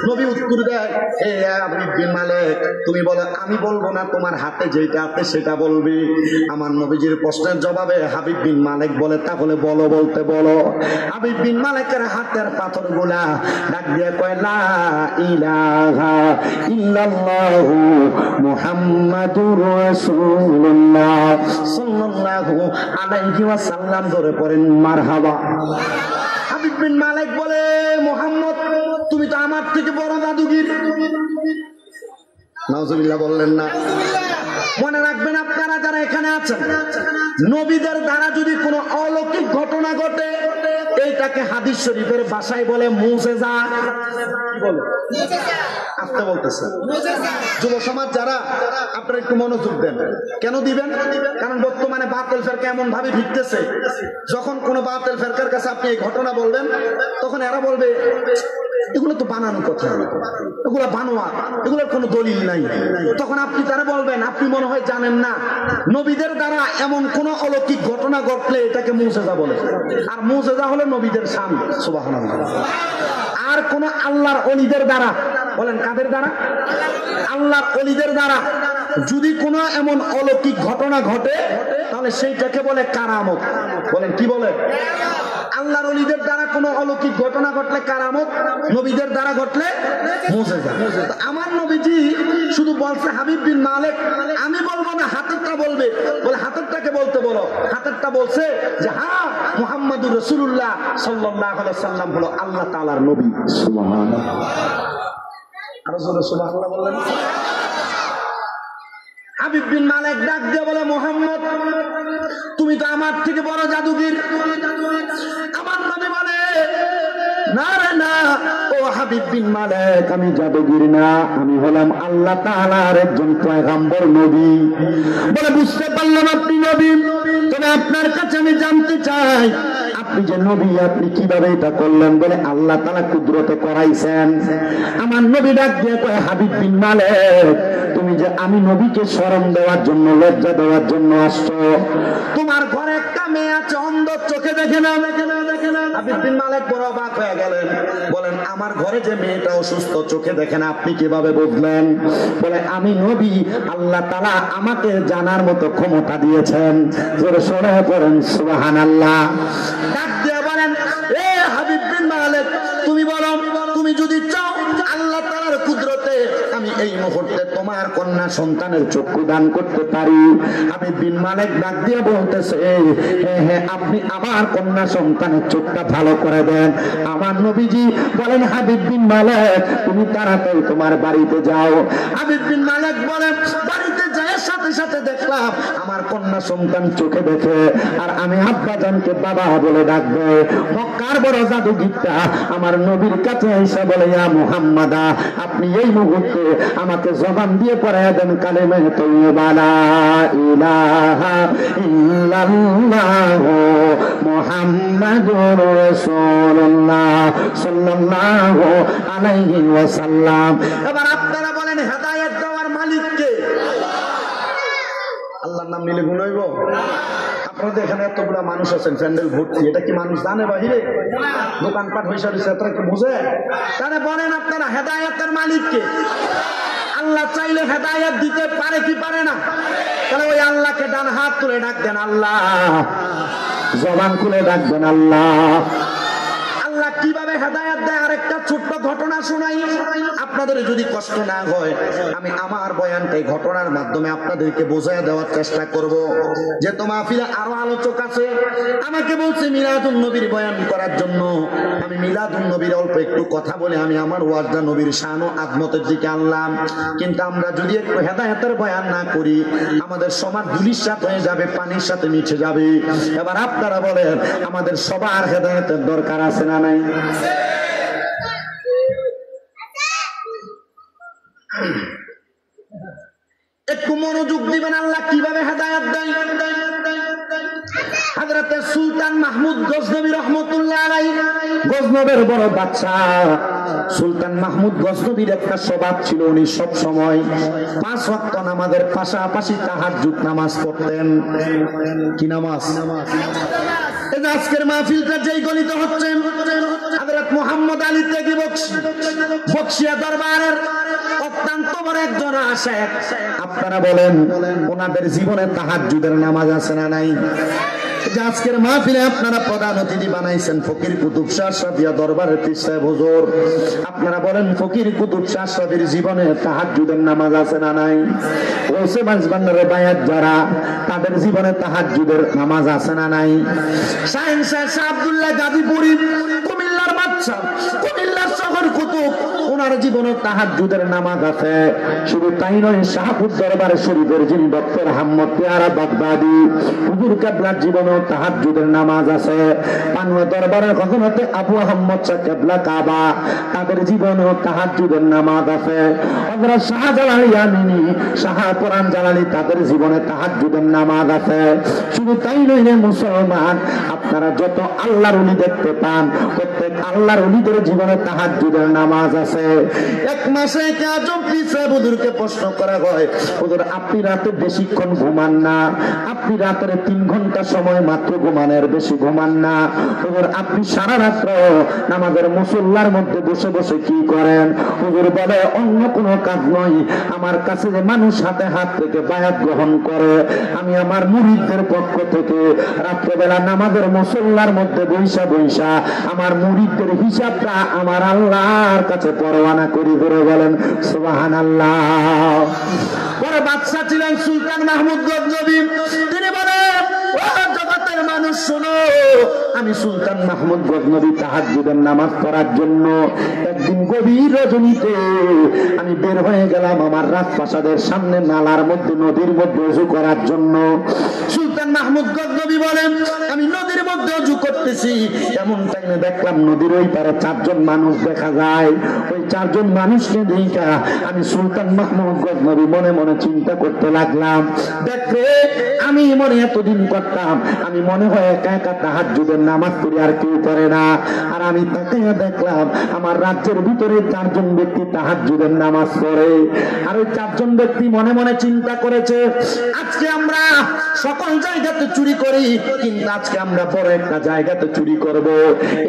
নবী উত্তর দেয়, হে হাবিব বিন মালিক, তুমি বলো, আমি বলবো না, তোমার হাতে যেটা আছে সেটা বলবি। আমার নবীজির প্রশ্নের জবাবে হাবিব বিন মালিক বলে, তাহলে বলো, বলতে বলো। হাবিব বিন মালিকের হাতের পাথরগুলা ডাক দিয়ে কয়, লা ইলাহা ইল্লাল্লাহু মুহাম্মাদুর রাসূলুল্লাহ সাল্লাল্লাহু আলাইহি ওয়াসাল্লাম। ধরে পড়েন মারহাবা। হাবিব বিন মালিক বলে, মুহাম্মদ তুমি তো আমার থেকে বড় জাদুগীর। নাউজুবিল্লাহ বললেন না? মনে রাখবেন আপনারা যারা এখানে আছেন, নবীদের দ্বারা যদি কোনো অলৌকিক ঘটনা ঘটে, এইটাকে হাদিস শরীফের ভাষায় বলে মুজিজা। কি বলে? আপনি বলতেছেন যুব সমাজ যারা, আপনারা একটু মনোযোগ দেন। কেন দিবেন? কারণ বর্তমানে বাতিল ফেরকা এমন ভাবে ভিড়তেছে, যখন কোনো বাতিল ফেরকার কাছে আপনি এই ঘটনা বলবেন, তখন এরা বলবে এগুলো তো বানানো কথা, এগুলো বানোয়া, এগুলোর কোনো দলিল নাই। তখন আপনি তারা বলবেন আপনি মনে হয় জানেন না, নবীদের দ্বারা এমন কোন অলৌকিক ঘটনা ঘটলে এটাকে মুজেজা বলে, আর মুজেজা হলো নবীদের শান। সুবহানাল্লাহ। আর কোন আল্লাহর ওলিদের দ্বারা, বলেন কাদের দ্বারা? আল্লাহর ওলিদের দ্বারা যদি কোনো এমন অলৌকিক ঘটনা ঘটে তাহলে সেইটাকে বলে কারামত। বলেন কি বলে? আল্লাহর ওলিদের দ্বারা কোনো অলৌকিক ঘটনা ঘটলে কারামত, নবীদের দ্বারা ঘটলে মুজেজা। আমার নবীজি শুধু বলছে হাবিব বিন মালিক, আমি বলবো না, হাতেরটা বলবে। বলে হাতেরটাকে বলতে বলো। হাতেরটা বলছে যে হ্যাঁ, মুহাম্মাদুর রাসূলুল্লাহ সাল্লাল্লাহু আলাইহি সাল্লাম হলো আল্লাহ তাআলার নবী। সুবহানাল্লাহ। আর জোরে সুবহানাল্লাহ বললেন। হাবিব বিন মালিক ডাক দিয়ে বলে, মুহাম্মদ তুমি তো আমার থেকে বড় জাদুগির। আমার নবী বলে, না রে না, ও হাবিব বিন মালিক, আমি জাদুগির না, আমি হলাম আল্লাহ তাআলার একজন পয়গম্বর নবী। বলে বুঝতে পারলাম আপনি নবী, তবে আপনার কাছে আমি জানতে চাই আপনি যে নবী, আপনি কিভাবে এটা করলেন? বলে আল্লাহ তাআলা কুদরতে করাইছেন। আমার নবী ডাক দিয়ে কয়, হাবিব বিন মালিক, তুমি যে আমি নবীকে শরম দেওয়ার জন্য, লজ্জা দেওয়ার জন্য আসছো, তোমার ঘরে একটা মেয়ে আছে, অন্ধ, চোখে দেখে না। হাবিব বিন মালিক বড় অবাক হয়ে গেলেন। বলেন আমার ঘরে যে মেয়েটা অসুস্থ, চোখে দেখে না, আপনি কিভাবে বুঝলেন? বলে আমি নবী, আল্লাহ তাআলা আমাকে জানার মতো ক্ষমতা দিয়েছেন। জোরে সরে পড়েন সুবহানাল্লাহ। ডাক দিয়ে বলেন, এ হাবিব বিন মালিক, তুমি বলো, তুমি যদি চাও আল্লাহ তাআলার কুদরতে আমি এই মুহূর্তে তোমার কন্যা সন্তানের চক্ষু দান করতে পারি। হাবিব বিন মালিক ডাক দিয়ে বলতেছে, হ্যাঁ আপনি আমার কন্যা সন্তানের চোখটা ভালো করে দেন। আমার নবীজি বলেন, হাবিব বিন মালিক তুমি তাড়াতাড়ি তোমার বাড়িতে যাও। হাবিব বিন মালিক বলেন, বাড়িতে যাওয়ার সাথে সাথে দেখলাম আমার কন্যা সন্তান চোখে দেখে, আর আমি আব্বাজানকে বাবা বলে ডাকবো। মক্কার বড় জাদুগিরটা আমার নবীর কাছে এসে বলে, ইয়া মুহাম্মাদা, আপনি এই মুহূর্তে আমাকে জবান দিয়ে পড়ায়া দেন কালেমা তাইয়্যিবা লা ইলাহা ইল্লাল্লাহু মুহাম্মাদুর রাসূলুল্লাহ সাল্লাল্লাহু আলাইহি ওয়াসাল্লাম। এবার আপনারা বলেন, হেদায়েত দেওয়ার মালিক কে? আল্লাহর নাম নিলে গুণ হইব? আপনাদের এখানে এতগুলা মানুষ আছেন, প্যান্ডেল ভর্তি, এটা কি মানুষ জানে বাহিরে? দোকানপাট হয়েছে, এতটা কি বুঝে? তাহলে বলেন আপনারা, হেদায়েতের মালিক কে? আল্লাহ চাইলে হেদায়েত দিতে পারে কি পারে না? তাহলে ওই আল্লাহকে ডান হাত তুলে ডাক দেন আল্লাহ, জবান খুলে ডাক দেন আল্লাহ। আল্লাহ কিভাবে হেদায়েত দেয় আরেকটা ছোট্ট ঘটনা শোনাই। আপনাদের যদি কষ্ট না হয়, আমি আমার বয়ানটা এই ঘটনার মাধ্যমে আপনাদেরকে বোঝায় দেওয়ার চেষ্টা করব। যেহেতু মাহফিলে আরো আলোচক আছে, আমাকে বলছে মিলাদুন নবীর বয়ান করার জন্য। আমি মিলাদুন নবীর অল্প একটু কথা বলে আমি আমার ওয়াজটা নবীর শান ও আজমতের দিকে আনলাম। কিন্তু আমরা যদি একটু হেদায়েতের বয়ান না করি, আমাদের সমাজ ধুলিস্যাৎ হয়ে যাবে, পানির সাথে মিশে যাবে। এবার আপনারা বলেন, আমাদের সবার হেদায়েতের দরকার আছে না নাই? একটু মনোযোগ দিবেন, আল্লাহ কিভাবে হেদায়েত দেয়। হযরতে সুলতান মাহমুদ গজনবী রাহমাতুল্লাহ আলাইহি, গজনবের বড় বাদশা সুলতান মাহমুদ গজনবীর একটা স্বভাব ছিল, উনি সব সময় 5 ওয়াক্ত নামাজের পাশাপাশি তাহাজ্জুদ নামাজ পড়তেন। কি নামাজ? আজকের মাহফিলটা যেই গলিত হচ্ছে, হযরত মুহাম্মদ আলী তেগি বকশিয়া দরবারের অত্যন্ত বড় একজন আশেক। আপনারা বলেন, ওনাদের জীবনে তাহাজ্জুদের নামাজ আছে না নাই? আজকের মাহফিলে আপনারা প্রধান অতিথি বানাইছেন ফকির কুতুব শাহ সাদিয়া দরবারের পীর সাহেব হুজুর। আপনারা বলেন, ফকির কুতুব শাহ সাদির জীবনে তাহাজ্জুদের নামাজ আছে না নাই? ওসে মাঝবান্ডারের বায়াত যারা, তাদের জীবনে তাহাজ্জুদের নামাজ আছে না নাই? শাহিন শাহ আব্দুল্লাহ গাজীপুরি, কুমিল্লার বাদশা, কুমিল্লার শহর কুতুব, ওনার জীবনে তাহাজ্জুদের নামাজ আছে। শুধু তাই নয়, শাহপুর দরবারে শরীফের যিনি ডক্টর হাম্মদ পেয়ারা বাগদাদি হুজুর কেবলার জীবনে তাহাজ্জুদের নামাজ আছে। পানুয়া দরবারের খজনতে আবু আহমদ শাহ কেবলা কাবা, তাদের জীবনে তাহাজ্জুদের নামাজ আছে। হযরত শাহজালাল ইয়ামিনী, শাহ কোরআন জালালী, তাদের জীবনে তাহাজ্জুদের নামাজ আছে। শুধু তাই নয় রে মুসলমান, আপনারা যত আল্লাহর ওলি দেখতে পান, প্রত্যেক আল্লাহর ওলিদের জীবনে তাহাজ্জুদের নামাজ আছে। এক মাসে কাজম পিছে হুজুরকে প্রশ্ন করা হয়, হুজুর আপনি রাতে বেশিক্ষণ ঘুমান না, আপনি রাতের 3 ঘন্টা সময় মাত্র ঘুমানের বেশি ঘুমান না, হুজুর আপনি সারা রাত্র নামাজের মুসল্লার মধ্যে বসে বসে কি করেন? হুজুর বলে অন্য কোনো কাজ নয়, আমার কাছে যে মানুষ হাতে হাত থেকে বায়াত গ্রহণ করে, আমি আমার মুরিদদের পক্ষ থেকে রাত্রেবেলা নামাজের মুসল্লার মধ্যে বৈশা বৈশা আমার মুরিদদের হিসাবটা আমার আল্লাহর কাছে পরোয়ানা করি। ধরে বলেন সুবহানাল্লাহ। বড় বাদশা ছিলেন সুলতান মাহমুদ গজনবী। তিনি বলেন, ও জগতের মানুষ শোনো, আমি সুলতান মাহমুদ গজনবী তাহাজ্জুদের নামাজ পড়ার জন্য একদিন গভীর রজনীতে আমি বের হয়ে গেলাম আমার রাজপ্রাসাদের সামনে নালার মধ্যে, নদীর মধ্যে ওযু করার জন্য। সুলতান মাহমুদ গজনবী বলেন, আমি নদীর মধ্যে ওযু করতেছি, এমন টাইমে দেখলাম নদীর ওই পারে 4 জন মানুষ দেখা যায়। ওই 4 জন মানুষকে দেখা আমি সুলতান মাহমুদ গজনবী মনে মনে চিন্তা করতে লাগলাম, দেখে আমি মনে এতদিন করতাম, আমি মনে হয় একা একা তাহাজ্জুদের নামাজ পড়ি, আর কেউ করে না। আর আমি তাকে দেখলাম আমার রাজ্যের ভিতরে 4 জন ব্যক্তি তাহাজ্জুদের নামাজ পড়ে। আর ওই 4 জন ব্যক্তি মনে মনে চিন্তা করেছে, আজকে আমরা সকল জায়গাতে চুরি করি, কিন্তু আজকে আমরা বড় একটা জায়গাতে চুরি করব।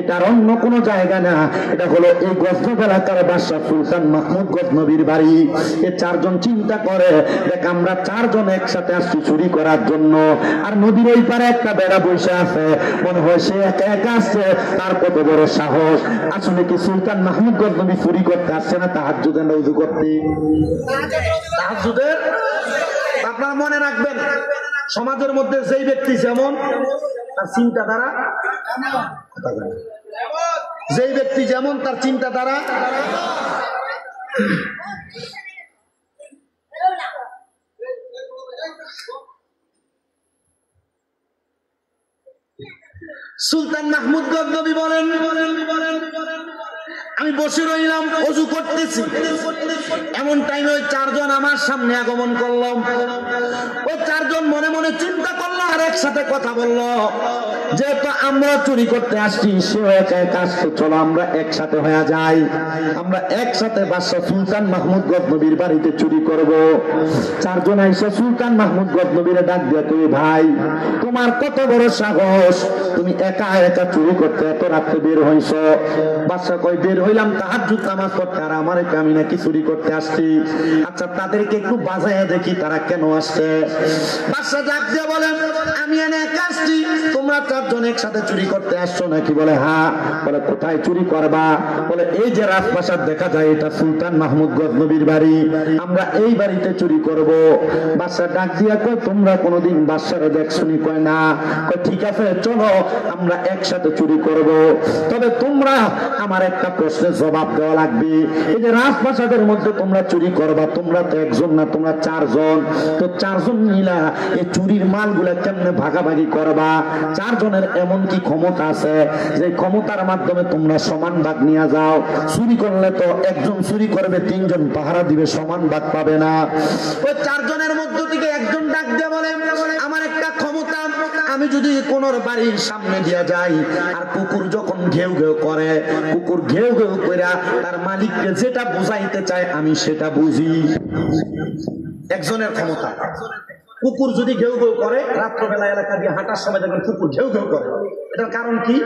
এটার অন্য কোনো জায়গা না, এটা হলো এই গজনব এলাকার বাদশা সুলতান মাহমুদ গজনবীর বাড়ি। এই 4 জন চিন্তা করে, দেখ আমরা 4 জন একসাথে আসছি চুরি করার জন্য, আর নদীর ওই পারে একটা বেড়া বসে আছে, মনে হয় সে একা একা আসছে, তার কত বড় সাহস। আসলে কি সুলতান মাহমুদ গজনবী চুরি করতে আসছে না তাহাজ্জুদের ওযু করতে? তাহাজ্জুদের। আপনারা মনে রাখবেন, সমাজের মধ্যে যেই ব্যক্তি যেমন তার চিন্তাধারা, যেই ব্যক্তি যেমন তার চিন্তাধারা। সুলতান মাহমুদ গজনবী বলেন, আমি বসে রইলাম, ওযু করতেছি, এমন টাইমে ওই 4 জন আমার সামনে আগমন করলাম। ওই 4 জন মনে মনে চিন্তা করলো আর একসাথে কথা বললো, যেহেতু আমরা চুরি করতে আসছি, সেও একা একা আসছে, চলো আমরা একসাথে হয়ে যাই, আমরা একসাথে বাদশা সুলতান মাহমুদ গজনবীর বাড়িতে চুরি করব। 4 জন আইসা সুলতান মাহমুদ গজনবীরে ডাক দিয়ে, তুমি ভাই তোমার কত বড় সাহস, তুমি একা একা চুরি করতে এত রাত্রে বের হইছো? বাদশা কই, বের হইলাম তাহাজ্জুদ নামাজ পড়তে, আর আমার আমি নাকি চুরি করতে আসছি। আচ্ছা তাদেরকে একটু বাজাইয়া দেখি তারা কেন আসছে। বাদশা ডাক দিয়ে বলেন, আমি এনে একা আসছি, তোমরা 4 জন একসাথে চুরি করতে আসছো নাকি? বলে হ্যাঁ। বলে কোথায় চুরি করবা? বলে এই যে রাজপ্রাসাদ দেখা যায়, এটা সুলতান মাহমুদ গজনবীর বাড়ি, আমরা এই বাড়িতে চুরি করব। বাদশা ডাক দিয়া কয়, তোমরা কোনোদিন বাদশারে দেখছনি? কয় না। কয় ঠিক আছে, চলো আমরা একসাথে চুরি করব, তবে তোমরা আমার একটা প্রশ্নের জবাব দেওয়া লাগবে। এই যে রাজপ্রাসাদের মধ্যে তোমরা চুরি করবা, তোমরা তো 1 জন না, তোমরা 4 জন, তো 4 জন মিলা এই চুরির মালগুলা কেমনে ভাগাভাগি করবা? 4 জনের এমন কি ক্ষমতা আছে যে ক্ষমতার মাধ্যমে তোমরা সমান ভাগ নিয়ে যাও? চুরি করলে তো 1 জন চুরি করবে, 3 জন পাহারা দিবে, সমান ভাগ পাবে না। ওই 4 জনের মধ্য থেকে একজন ডাক দিয়ে বলে, আমার একটা ক্ষমতা, আমি যদি কোনোর বাড়ির সামনে দিয়া যাই, আর কুকুর যখন ঘেউ ঘেউ করে, কুকুর ঘেউ ঘেউ কইরা তার মালিককে যেটা বুঝাইতে চায় আমি সেটা বুঝি। একজনের ক্ষমতা। কুকুর যদি ঘেউ ঘেউ করে, রাত্রবেলা এলাকা দিয়ে হাঁটার সময় দেখবেন কুকুর ঘেউ ঘেউ করে, এটার কারণ কি?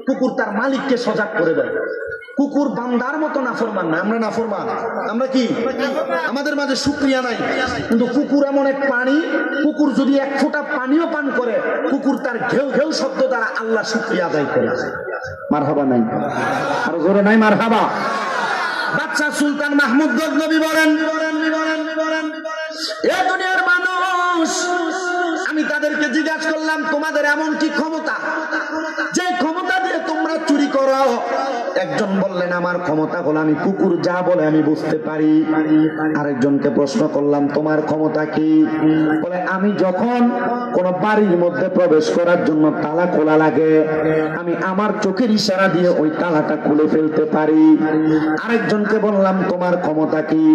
কুকুর তার মালিককে সজাগ করে দেয়। কুকুর বান্দার মতো নাফরমান না, আমরা নাফরমান। আমরা কি? আমাদের মাঝে শুকরিয়া নাই, কিন্তু কুকুর এমন এক প্রাণী, কুকুর যদি 1 ফোঁটা পানিও পান করে, কুকুর তার ঘেউ ঘেউ শব্দ দ্বারা আল্লাহ শুকরিয়া আদায় করে। মারহাবা নাই, আর জোরে নাই মারহাবা। বাদশা সুলতান মাহমুদ গজনবী বলেন, এ দুনিয়ার মানুষ, আমি তাদেরকে জিজ্ঞাসা করলাম, তোমাদের এমন কি ক্ষমতা যে ক্ষমতা দিয়ে তোমরা চুরি করো? একজন বললেন, আমার ক্ষমতা হলো আমি কুকুর যা বলে আমি বুঝতে পারি। আরেকজনকে প্রশ্ন করলাম তোমার ক্ষমতা কি? বলে আমি যখন কোন বাড়ির মধ্যে প্রবেশ করার জন্য তালা খোলা লাগে আমি আমার চোখের ইশারা দিয়ে ওই তালাটা খুলে ফেলতে পারি। আরেকজনকে বললাম তোমার ক্ষমতা কি?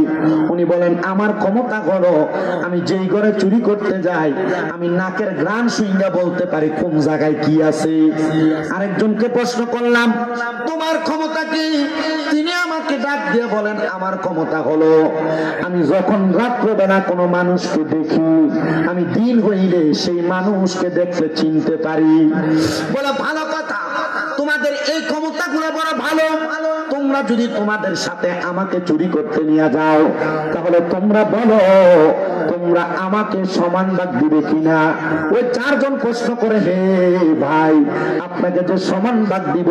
উনি বলেন আমার ক্ষমতা হলো আমি যেই ঘরে চুরি করতে যাই আমি নাকের ঘ্রাণ শুইঙ্গা বলতে পারি কোন জায়গায় কি আছে। আরেকজনকে প্রশ্ন করলাম তোমার ক্ষমতা কি? তিনি আমাকে ডাক দিয়ে বলেন আমার ক্ষমতা হলো আমি যখন রাত্রবেলা কোনো মানুষকে দেখি আমি দিন হইলে সেই মানুষকে দেখলে চিনতে পারি। বলে ভালো কথা, তোমাদের এই ক্ষমতাগুলো বড় ভালো। তোমরা যদি তোমাদের সাথে আমাকে চুরি করতে নিয়ে যাও তাহলে তোমরা বলো তোমরা আমাকে সমান ভাগ দিবে কিনা। ওই চারজন প্রশ্ন করে হে ভাই আপনাকে যে সমান ভাগ দিব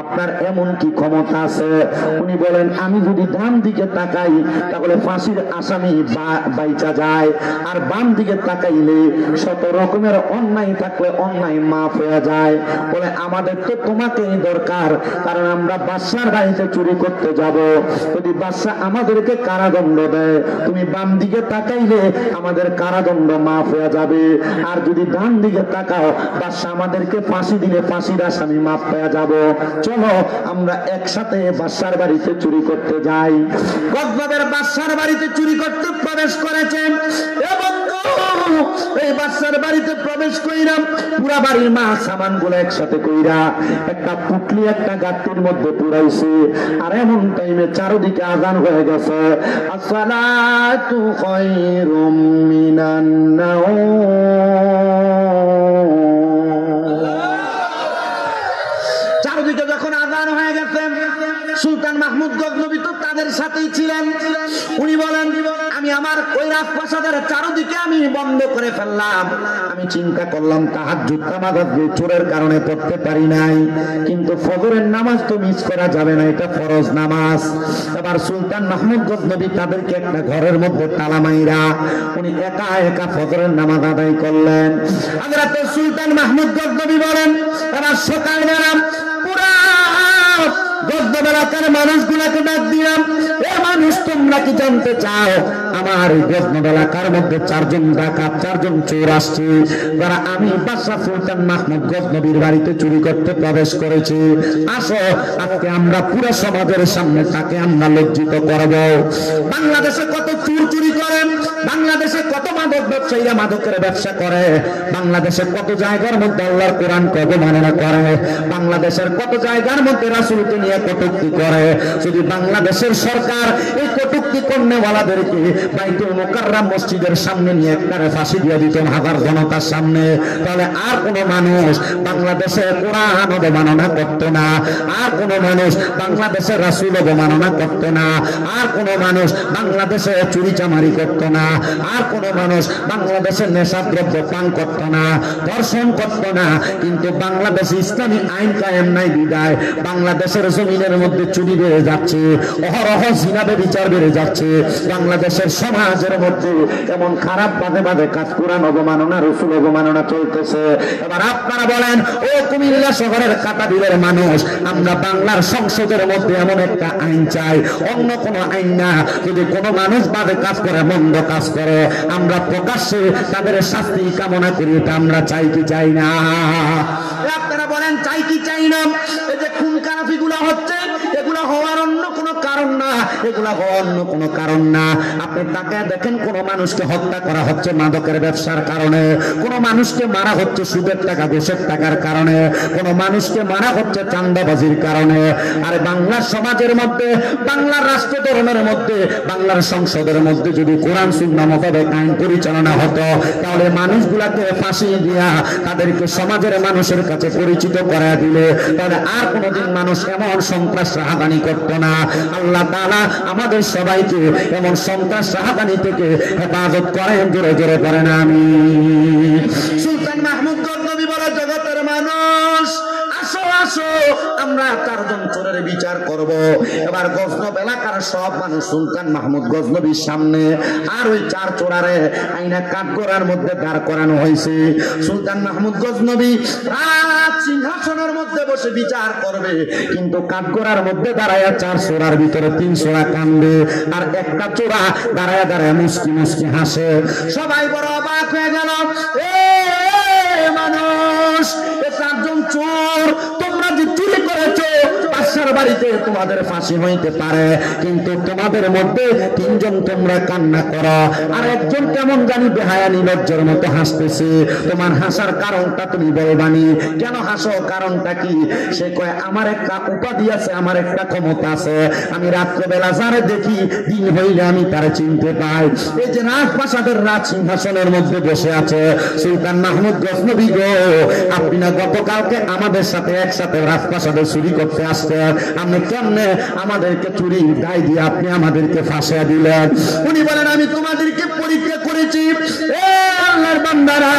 আপনার এমন কি ক্ষমতা আছে? উনি বলেন আমি যদি ডান দিকে তাকাই তাহলে ফাঁসির আসামি বাইচা যায়, আর বাম দিকে তাকাইলে শত রকমের অন্যায় থাকলে অন্যায় মাফ হয়ে যায়। বলে আমাদের তো তোমাকেই দরকার, কারণ আমরা বাদশার বাড়িতে চুরি করতে যাব। যদি বাদশা আমাদেরকে কারাদণ্ড দেয় তুমি বাম দিকে তাকাইলে আমাদের কারাদণ্ড মাফ হয়ে যাবে, আর যদি ডান দিকে তাকাও বাদশা আমাদেরকে ফাঁসি দিলে ফাঁসির আসামি মাফ হয়ে যাব। চলো আমরা একসাথে বাদশার বাড়িতে চুরি করতে যাই। গজনবের বাদশার বাড়িতে চুরি করতে প্রবেশ করেছেন এবং এই বাদশার বাড়িতে প্রবেশ কইরাম পুরা বাড়ির মা সামান গুলো একসাথে কইরা একটা পুটলি একটা গাঁতির মধ্যে পুরাইছে। আর এমন টাইমে চারদিকে আজান হয়ে গেছে, আসসালাতু খায়রুম মিনান নাওম। চারদিকে যখন আজান হয়ে গেছে সুলতান মাহমুদ গজনবী তো তাদের সাথেই ছিলেন। উনি বলেন আমি আমার ওই রাজপ্রাসাদের চারদিকে আমি বন্ধ করে ফেললাম। আমি চিন্তা করলাম তাহাজ্জুদ নামাজ চোরের কারণে পড়তে পারি নাই, কিন্তু ফজরের নামাজ তো মিস করা যাবে না, এটা ফরজ নামাজ। এবার সুলতান মাহমুদ গজনবী তাদেরকে একটা ঘরের মধ্যে তালা মাইরা উনি একা একা ফজরের নামাজ আদায় করলেন। হযরত সুলতান মাহমুদ গজনবী বলেন এবার সকালবেলা পুরা গজনব এলাকার মানুষগুলাকে ডাক দিলাম, এ মানুষ তোমরা কি জানতে চাও আমার গজনব এলাকার মধ্যে চারজন ডাকাত চারজন চোর আসছে, যারা আমি বাদশাহ সুলতান মাহমুদ গজনবীর বাড়িতে চুরি করতে প্রবেশ করেছি। আসো আজকে আমরা পুরো সমাজের সামনে তাকে আমরা লজ্জিত করব। বাংলাদেশে কত চোর চুরি করে, বাংলাদেশে কত মাদক ব্যবসায়ীরা মাদকের ব্যবসা করে, বাংলাদেশে কত জায়গার মধ্যে আল্লাহর কোরআন অবমাননা করে, বাংলাদেশের কত জায়গার মধ্যে রাসূলকে নিয়ে কটূক্তি করে। যদি বাংলাদেশের সরকার এই কটূক্তি করনেওয়ালাদেরকে বাইতুল মুকাররম মসজিদের সামনে নিয়ে একবারে ফাঁসি দিয়ে দিত হাজার জনতার সামনে, তাহলে আর কোনো মানুষ বাংলাদেশে কোরআন অবমাননা করত না, আর কোনো মানুষ বাংলাদেশে রাসূল অবমাননা করত না, আর কোনো মানুষ বাংলাদেশে চুরি চামারি করত না, আর কোনো মানুষ বাংলাদেশে নেশাদ্রব্য পান করত না, ধর্ষণ করত না। কিন্তু বাংলাদেশে ইসলামী আইন কায়েম নাই বিদায় বাংলাদেশের জমিনের মধ্যে চুরি বেড়ে যাচ্ছে, অহরহ জিনা ব্যভিচার বেড়ে যাচ্ছে। বাংলাদেশের সমাজের মধ্যে এমন খারাপ বাজে বাজে কাজ, কোরআন অবমাননা রাসূল অবমাননা চলতেছে। এবার আপনারা বলেন ও কুমিল্লা শহরের কাটাবিলের মানুষ, আমরা বাংলার সংসদের মধ্যে এমন একটা আইন চাই, অন্য কোনো আইন না। যদি কোনো মানুষ বাজে কাজ করে মন্দ কাজ করে আমরা প্রকাশ্যে তাদের শাস্তি কামনা করি, এটা আমরা চাই কি চাই না? আপনারা বলেন চাই কি চাই না? এই যে খুন খারাপি গুলো হচ্ছে এগুলো হওয়ার অন্য কোনো কারণ না, এগুলো হওয়ার অন্য কোনো কারণ না। আপনি তাকে দেখেন কোন মানুষকে হত্যা করা হচ্ছে মাদকের ব্যবসার কারণে, কোন মানুষকে মারা হচ্ছে সুদের টাকা ঘুষের টাকার কারণে, কোন মানুষকে মারা হচ্ছে চাঁদাবাজির কারণে। আর বাংলার সমাজের মধ্যে বাংলার রাষ্ট্র ধর্মের মধ্যে বাংলার সংসদের মধ্যে যদি কোরআন সুন্নাহ মোতাবেক আইন পরিচালনা হতো তাহলে মানুষগুলাকে ফাঁসি দিয়া তাদেরকে সমাজের মানুষের কাছে পরিচিত করা দিলে তাহলে আর কোনোদিন মানুষ এমন সন্ত্রাস রাহাদানি করতো না। আল্লাহ তাআলা আমাদের সবাইকে এমন সন্ত্রাস রাহাদানি থেকে হেফাজত করেন, জোরে জোরে করেন আমিন। সুলতান মাহমুদ গজনবী বলে জগতের মানুষ আসো আসো আমরা চারজন চোরের বিচার করব। এবার গজনব এলাকার সব মানুষ সুলতান মাহমুদ গজনবীর সামনে, আর ওই চার চোরারে আইনা কাঠগড়ার মধ্যে দাঁড় করানো হয়েছে। সুলতান মাহমুদ গজনবী রাজ সিংহাসনের মধ্যে মধ্যে বসে বিচার করবে, কিন্তু কাঠগড়ার মধ্যে দাঁড়ায় 4 চোরার ভিতরে 3 চোরা কান্দে, আর একটা চোরা দাঁড়ায় দাঁড়ায় মুস্কি মুস্কি হাসে। সবাই বড় অবাক হয়ে গেল। মানুষ, 4 জন চোর, তোমরা যে চুরি করেছো বাদশার বাড়িতে তোমাদের ফাঁসি হইতে পারে, কিন্তু তোমাদের মধ্যে 3 জন তোমরা কান্না করো, আর একজন কেমন জানি বেহায়া নির্লজ্জের মতো হাসতেছে। তোমার হাসার কারণটা তুমি বলবানি, কেন হাসো, কারণটা কি? সে কয়, আমার একটা উপাধি আছে, আমার একটা ক্ষমতা আছে, আমি রাত্রেবেলা যারে দেখি দিন হইলে আমি তারে চিনতে পাই। এই যে রাজপ্রাসাদের রাজ সিংহাসনের মধ্যে বসে আছে সুলতান মাহমুদ গজনবী গো, আপনি না গতকালকে আমাদের সাথে একসাথে রাজপ্রাসাদে চুরি করতে আসতেন, আপনি কেমনে আমাদেরকে চুরির দায় দিয়ে আপনি আমাদেরকে ফাঁসিয়ে দিলেন? উনি বলেন, আমি তোমাদেরকে পরীক্ষা করেছি, আল্লাহর বান্দারা,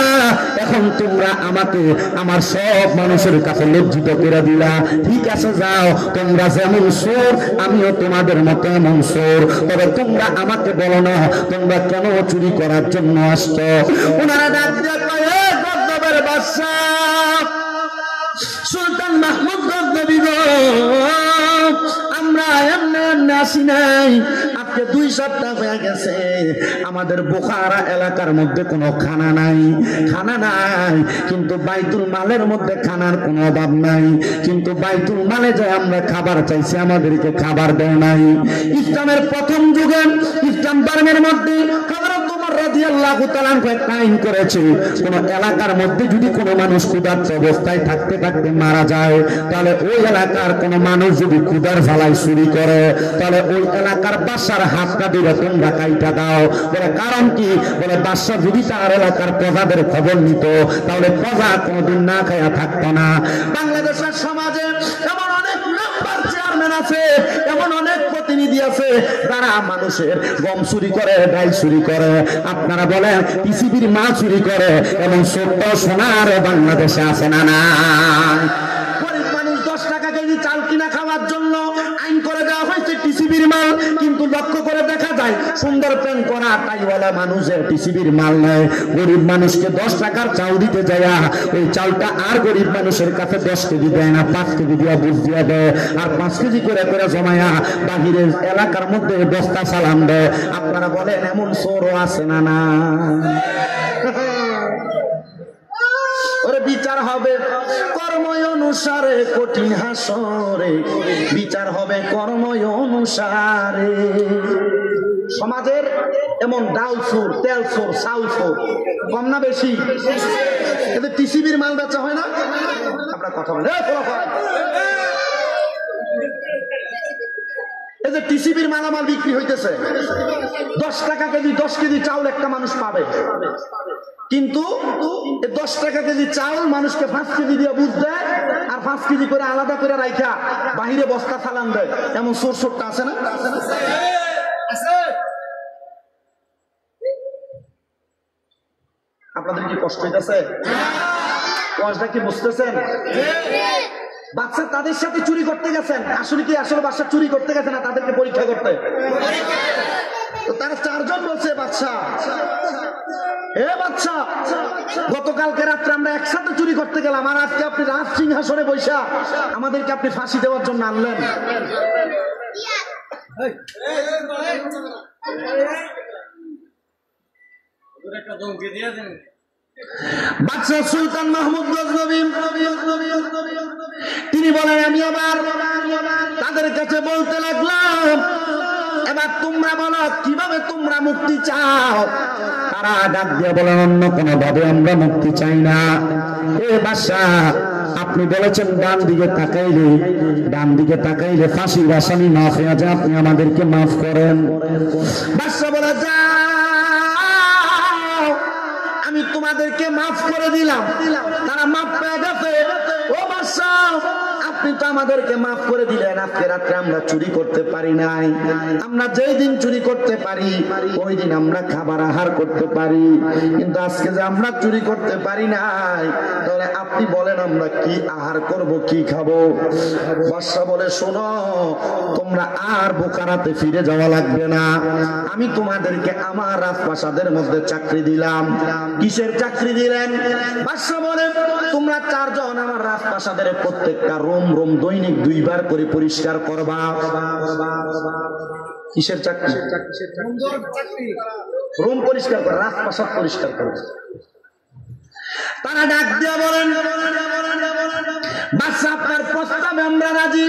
এখন তোমরা আমাকে আমার সব মানুষের কাছে লজ্জিত করে দিলা। ঠিক আছে, যাও, তোমরা যেমন চোর আমিও তোমাদের মতো এমন চোর, তবে তোমরা আমাকে বলো না তোমরা কেন চুরি করার জন্য আসছো? ওনারা ডাক দিয়ে কয়, গজনবের বাদশাহ সুলতান মাহমুদ গজনবী গো, আমরা এমনি এমনি আসি নাই, আজকে 2 সপ্তাহ হয়ে গেছে আমাদের বোখারা এলাকার মধ্যে কোনো খানা নাই, কিন্তু বাইতুল মালের মধ্যে খানার কোনো অভাব নাই, কিন্তু বাইতুল মালে যে আমরা খাবার চাইছি আমাদেরকে খাবার দেয় নাই। ইসলামের প্রথম যুগে ইসলাম ধর্মের মধ্যে হযরত ওমর রাদিয়াল্লাহু তাআলা একটা আইন করেছে, কোন এলাকার মধ্যে যদি কোনো মানুষ ক্ষুধার্ত অবস্থায় থাকতে থাকতে মারা যায়, তাহলে ওই এলাকার কোন মানুষ যদি ক্ষুধার জ্বালায় চুরি করে, তাহলে ওই এলাকার বাদশার হাতটা দিয়ে তোমরা কাইটা দাও। বলে কারণ কি? বলে বাদশা যদি তার এলাকার প্রজাদের খবর নিত, তাহলে প্রজা কোনদিন না খায়া থাকতো না। বাংলাদেশের সমাজে এমন অনেক মেম্বার চেয়ারম্যান আছে, এমন অনেক প্রতিনিধি আছে যারা মানুষের গম চুরি করে, ডাল চুরি করে, আপনারা বলেন পিসিবির মাল চুরি করে, এবং সত্য সোনার বাংলাদেশে আছে না? না, গরিব মানুষ 10 টাকা কেজি চাল কিনা খাওয়ার জন্য আইন করে দেওয়া হয়েছে টিসিবির মাল, কিন্তু লক্ষ্য করে দেখা যায় সুন্দর প্যান্ট করা টাইওয়ালা মানুষের টিসিবির মাল নেয়। গরিব মানুষকে 10 টাকার চাল দিতে যায়, ওই চালটা আর গরিব মানুষের কাছে 10 কেজি দেয় না, 5 কেজি দিয়া বুঝ দিয়া দেয়, আর 5 কেজি করে করে জমায়া বাহিরের এলাকার মধ্যে বস্তা সালাম দেয়। আপনারা বলেন এমন চোরও আছে না? না, ওরে বিচার হবে কর্ম অনুসারে, কঠিন হাসরে বিচার হবে কর্ম অনুসারে। সমাজের এমন ডাল চোর, তেল চোর, চাউল চোর কম না বেশি? কিন্তু টিসিবির মাল বেচা হয় না? আপনার কথা বলেন, এই যে টিসিবির মালামাল বিক্রি হইতেছে, 10 টাকা কেজি 10 কেজি চাউল একটা মানুষ পাবে, কিন্তু 10 টাকা কেজি চাউল মানুষকে 5 কেজি দিয়ে বুঝ দেয়, আর 5 কেজি করে আলাদা করে রাইখা বাহিরে বস্তা সালাম দেয়। এমন চোর চোরটা আছে না? আপনাদের কি কষ্ট হইতেছে? ওয়াজটা কি বুঝতেছেন? বাচ্চা তাদের সাথে চুরি করতে গেছেন, আসলে কি আসলে বাচ্চা চুরি করতে গেছে না তাদেরকে পরীক্ষা করতে? তো তারা 4 জন বলছে, বাচ্চা বাচ্চা, গতকালকে রাত্রে আমরা একসাথে চুরি করতে গেলাম, আর আজকে আপনি রাজ সিংহাসনে বৈশা আমাদেরকে আপনি ফাঁসি দেওয়ার জন্য আনলেন। বাদশা সুলতান মাহমুদ গজনবী তিনি বলেন, আমি আবার তাদের কাছে বলতে লাগলাম, এবার তোমরা বলো কিভাবে তোমরা মুক্তি চাও? তারা ডাক দিয়ে বলেন, অন্য কোনো ভাবে আমরা মুক্তি চাই না। এ বাদশা, আপনি বলেছেন ডান দিকে তাকাইলে ফাঁসির আসামি মাফ হয়ে যায়, আপনি আমাদেরকে মাফ করেন। বাদশা বলে, যাও, আমি তোমাদেরকে মাফ করে দিলাম। তারা মাফ পেয়ে গেছে। ও বাদশা, আপনি তো আমাদেরকে মাফ করে দিলেন, আজকে রাত্রে আমরা চুরি করতে পারি নাই, আমরা যেই দিন চুরি করতে পারি ওই দিন আমরা খাবার আহার করতে পারি, কিন্তু আজকে যে আমরা চুরি করতে পারি নাই, তাহলে আপনি বলেন আমরা কি আহার করব, কি খাবো? বাদশা বলে, শোনো, তোমরা আর বোকারাতে ফিরে যাওয়া লাগবে না, আমি তোমাদেরকে আমার রাজপ্রাসাদের মধ্যে চাকরি দিলাম। কিসের চাকরি দিলেন? বাদশা বলে, তোমরা চারজন আমার রাজপ্রাসাদের প্রত্যেকটা রুম দৈনিক 2 বার করে পরিষ্কার করবা। কিসের চাকরি? রুম পরিষ্কার করা, রাজপ্রাসাদ পরিষ্কার করা। তারা ডাক দিয়া বলেন, বাদশা আপনার প্রস্তাবে আমরা রাজি,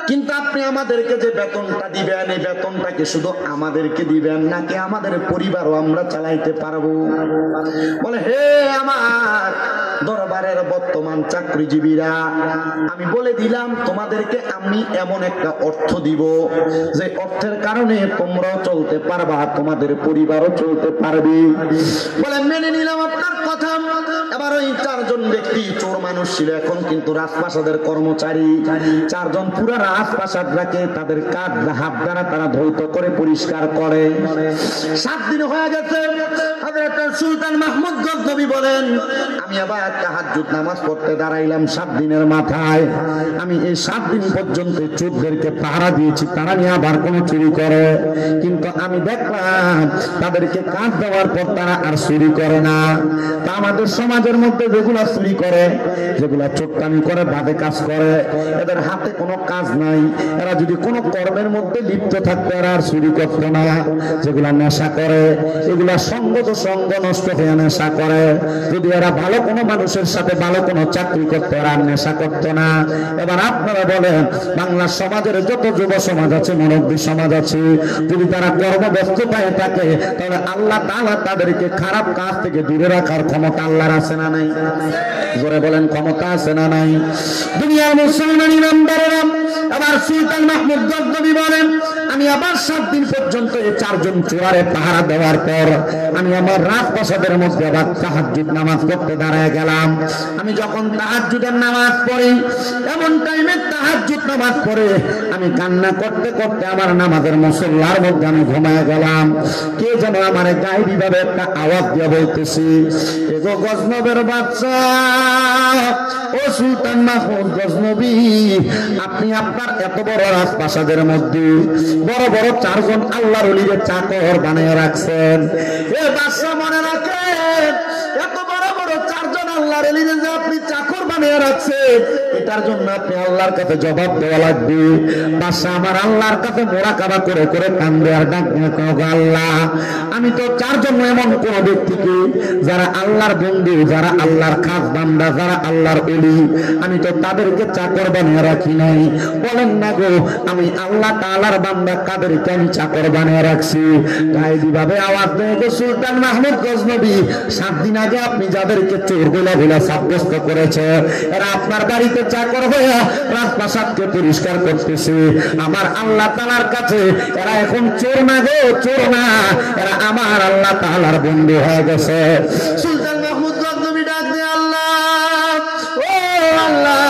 কিন্তু আপনি আমাদেরকে যে বেতনটা দিবেন এই বেতনটাকে শুধু আমাদেরকে দিবেন নাকি আমাদের পরিবারও আমরা চালাইতে পারবো? বলে, হে আমার দরবারের বর্তমান চাকরিজীবীরা, আমি বলে দিলাম তোমাদেরকে আমি এমন একটা অর্থ দিব যে অর্থের কারণে তোমরাও চলতে পারবা, তোমাদের পরিবারও চলতে পারবে। বলে, মেনে নিলাম আপনার কথা। এবার ওই চারজন ব্যক্তি চোর মানুষ ছিল, এখন কিন্তু রাজপ্রাসাদের কর্মচারী। চারজন পুরা রাজপ্রাসাদটাকে তাদের কাঁধ হাত দ্বারা তারা ধৌত করে পরিষ্কার করে। 7 দিন হয়ে গেছে। হযরত সুলতান মাহমুদ গজনবী বলেন, আমি আবার তাহাজ্জুদ নামাজ পড়তে দাঁড়াইলাম 7 দিনের মাথায়। আমি এই 7 দিন পর্যন্ত চোরদেরকে পাহারা দিয়েছি, তারা নিয়ে আবার কোনো চুরি করে, কিন্তু আমি দেখলাম তাদেরকে কাঁধ দেওয়ার পর তারা আর চুরি করে না। তা আমাদের সমাজের মধ্যে যেগুলা চুরি করে, যেগুলা চোট্টামি করে, বাদে কাজ করে, এদের হাতে কোনো কাজ নাই। এরা যদি কোনো কর্মের মধ্যে লিপ্ত থাকতো এরা আর চুরি করতো না। যেগুলা নেশা করে, এগুলা সঙ্গত সঙ্গ নষ্ট হয়ে নেশা করে। যদি এরা ভালো কোনো মানুষের সাথে ভালো কোনো চাকরি করতো এরা নেশা করতো না। এবার আপনারা বলেন, বাংলার সমাজের যত যুব সমাজ আছে, মুরব্বী সমাজ আছে, যদি তারা কর্মব্যস্ত পায় থাকে, তাহলে আল্লাহ তাআলা তাদেরকে খারাপ কাজ থেকে দূরে রাখার ক্ষমতা আল্লাহর আছে না নাই? জোরে বলেন, ক্ষমতা আছে না নাই? দুনিয়ার মুসলমান ইমানদারেরা, আবার সুলতান মাহমুদ গজনবী বলেন, আমি আবার 7 দিন পর্যন্ত এই চারজন চোরারে পাহারা দেওয়ার পর আমি আমার রাজপ্রাসাদের মধ্যে আবার তাহাজ্জুদ নামাজ পড়তে দাঁড়ায় গেলাম। আমি যখন তাহাজ্জুদের নামাজ পড়ি, এমন টাইমে তাহাজ্জুদ নামাজ পড়ে আমি কান্না করতে করতে আমার নামাজের মুসল্লার মধ্যে আমি ঘুমায় গেলাম। কে যেন আমার গায়েবী ভাবে একটা আওয়াজ দিয়ে বলতেছি, এগো গজনবের বাচ্চা, ও সুলতান মাহমুদ গজনবী, আপনি আপনার এত বড় রাজপ্রাসাদের মধ্যে বড় বড় 4 জন আল্লাহর ওলিদের চাকর বানিয়ে রাখছেন। এ বাদশা মনে রাখেন, এত বড় বড় 4 জন আল্লাহর ওলিদের যে আপনি চাকর বানিয়ে রাখছেন, এটার জন্য আপনি আল্লাহর কাছে জবাব দেওয়া লাগবে। বাদশা আমার আল্লাহর কাছে মোরাকাবা করে করে কান্দে আর ডাক দিয়ে কয়, আল্লাহ, আমি তো 4 জন এমন কোন ব্যক্তিকে যারা আল্লাহর বন্ধু, যারা আল্লাহর খাস বান্দা, যারা আল্লাহর ওলি, আমি তো তাদেরকে চাকর বানিয়ে রাখি নাই। বলেন না গো, আমি আল্লাহ তাআলার বান্দা কাদেরকে আমি চাকর বানিয়ে রাখছি? গায়েবী ভাবে আওয়াজ দেয়, গো সুলতান মাহমুদ গজনবী, 7 দিন আগে আপনি যাদেরকে চোর বলে সাব্যস্ত করেছে, এরা আপনার বাড়িতে চাকর হয়ে রাজপ্রাসাদকে পরিষ্কার করতেছে। আমার আল্লাহ তাআলার কাছে এরা এখন চোর না গো, চোর না, এরা আমার আল্লাহ তাআলার বন্ধু হয়ে গেছে। সুলতান মাহমুদ গজনবী ডাক দিয়ে, আল্লাহ, ও আল্লাহ,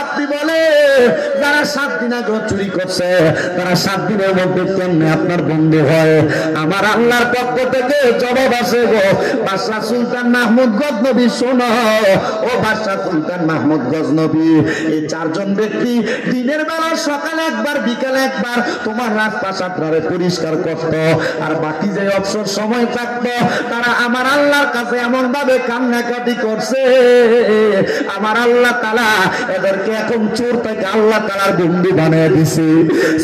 আপনি বলে যারা 7 দিন আগে চুরি করছে তারা 7 দিনের মধ্যে কেমনে আপনার বন্ধু হয়? আমার আল্লাহর পক্ষ থেকে জবাব আছে গো বাদশা সুলতান মাহমুদ গজনবী, শোনো ও বাদশা সুলতান মাহমুদ গজনবী, এই 4 জন ব্যক্তি দিনের বেলা সকালে একবার বিকালে একবার তোমার রাজপ্রাসাদটারে পরিষ্কার করত, আর বাকি যে অবসর সময় থাকতো তারা আমার আল্লাহর কাছে এমন ভাবে কান্নাকাটি করছে, আমার আল্লাহ তাআলা এদেরকে এখন চোর থেকে আল্লাহ তাআলার বন্ধু বানিয়ে দিছে।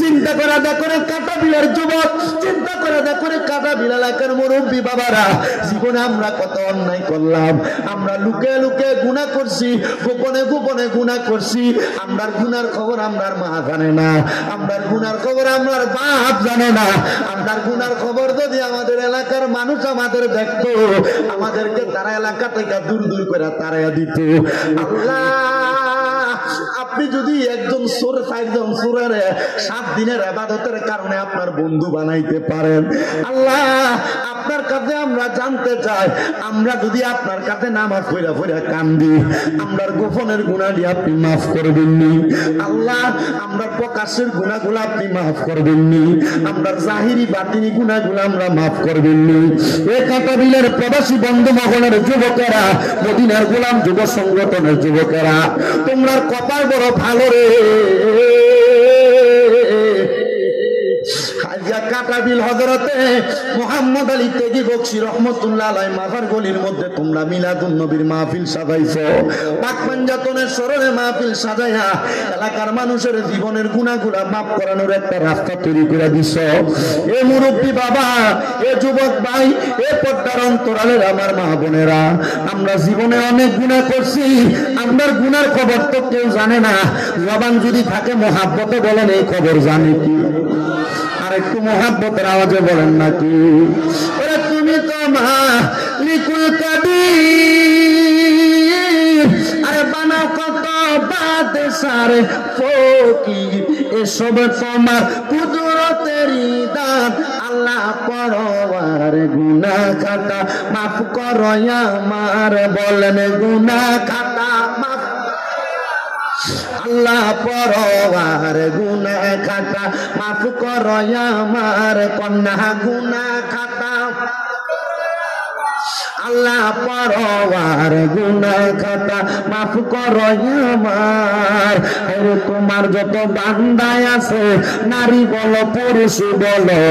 চিন্তা করে দেখো কাটাবিলার যুবক, চিন্তা করে দেখো কাটাবিল এলাকার মুরব্বী বাবারা, জীবনে আমরা কত অন্যায় করলাম, আমরা লুকে লুকে গুনাহ করছি, গোপনে গোপনে গুনাহ করছি। আমরার গুনার খবর আমরার মা জানে না, আমরার গুনার খবর আমরার বাপ জানে না। আমরার গুনার খবর যদি আমাদের এলাকার মানুষ আমাদের দেখতো, আমাদেরকে তারা এলাকা থেকে দূর দূর করে তাড়াইয়া দিত। আল্লাহ, আপনি যদি একজন চোর 4 জন চোরের 7 দিনের ইবাদতের কারণে আপনার বন্ধু বানাইতে পারেন, আল্লাহ আপনার কাছে আমরা জানতে চাই, আমরা যদি আপনার কাছে নামাজ পড়া পড়া কান্দি, আমরার গোপনের গুনাহটি আপনি মাফ করবেন নি? আল্লাহ, আমরা প্রকাশের গুনাহগুলো আপনি মাফ করবেন নি? আমরার জাহিরি বাতিনি গুনাহগুলো আমরা মাফ করবেন নি? এই কাটাবিলের প্রবাসী বন্ধু মহলের যুবকেরা, মদিনার গোলাম যুব সংগঠনের যুবকেরা, তোমরা কপাল বড় ভালো রে। কাবিল হযরতে মুহাম্মদ আলী তেগি বকশী রহমাতুল্লাহ আলাইহি মাজার গলির মধ্যে তোমরা মিলাদুন নবীর মাহফিল সাজাইছো পাক পাঞ্জাতনের স্মরণে মাহফিল সাজাইয়া এলাকার মানুষের জীবনের গুনাহগুলো মাফ করানোর একটা রাস্তা তৈরি করে দিছো। এ মুরব্বী বাবা, এ যুবক ভাই, এ পর্দার অন্তরালের আমার মা বোনেরা, আমরা জীবনে অনেক গুনাহ করছি, আমরার গুনার খবর তো কেউ জানে না। জবান যদি থাকে মহাব্বতে বলেন এই খবর জানে কি? আর একটু মহাব্বতের আওয়াজে বলেন নাকি? ওরে তুমি তো মালিকুল কাদির, আরে বানাও কত বাদশার ফকির, এসব তোমার কুদরতেরই দান। আল্লাহ পরওয়ার গুনাহ খাতা মাফ করো আমার, বলেন গুনাহ খাতা মাফ। আল্লাহ পরওয়ার গুনাহ খাতা মাফ করো আমার, কন্যা গুনাহ খাতা। আল্লাহ পরওয়ার গুনাহ খাতা মাফ করো আমার। আরে তোমার যত বান্দা আছে, নারী বলো পুরুষ বলো,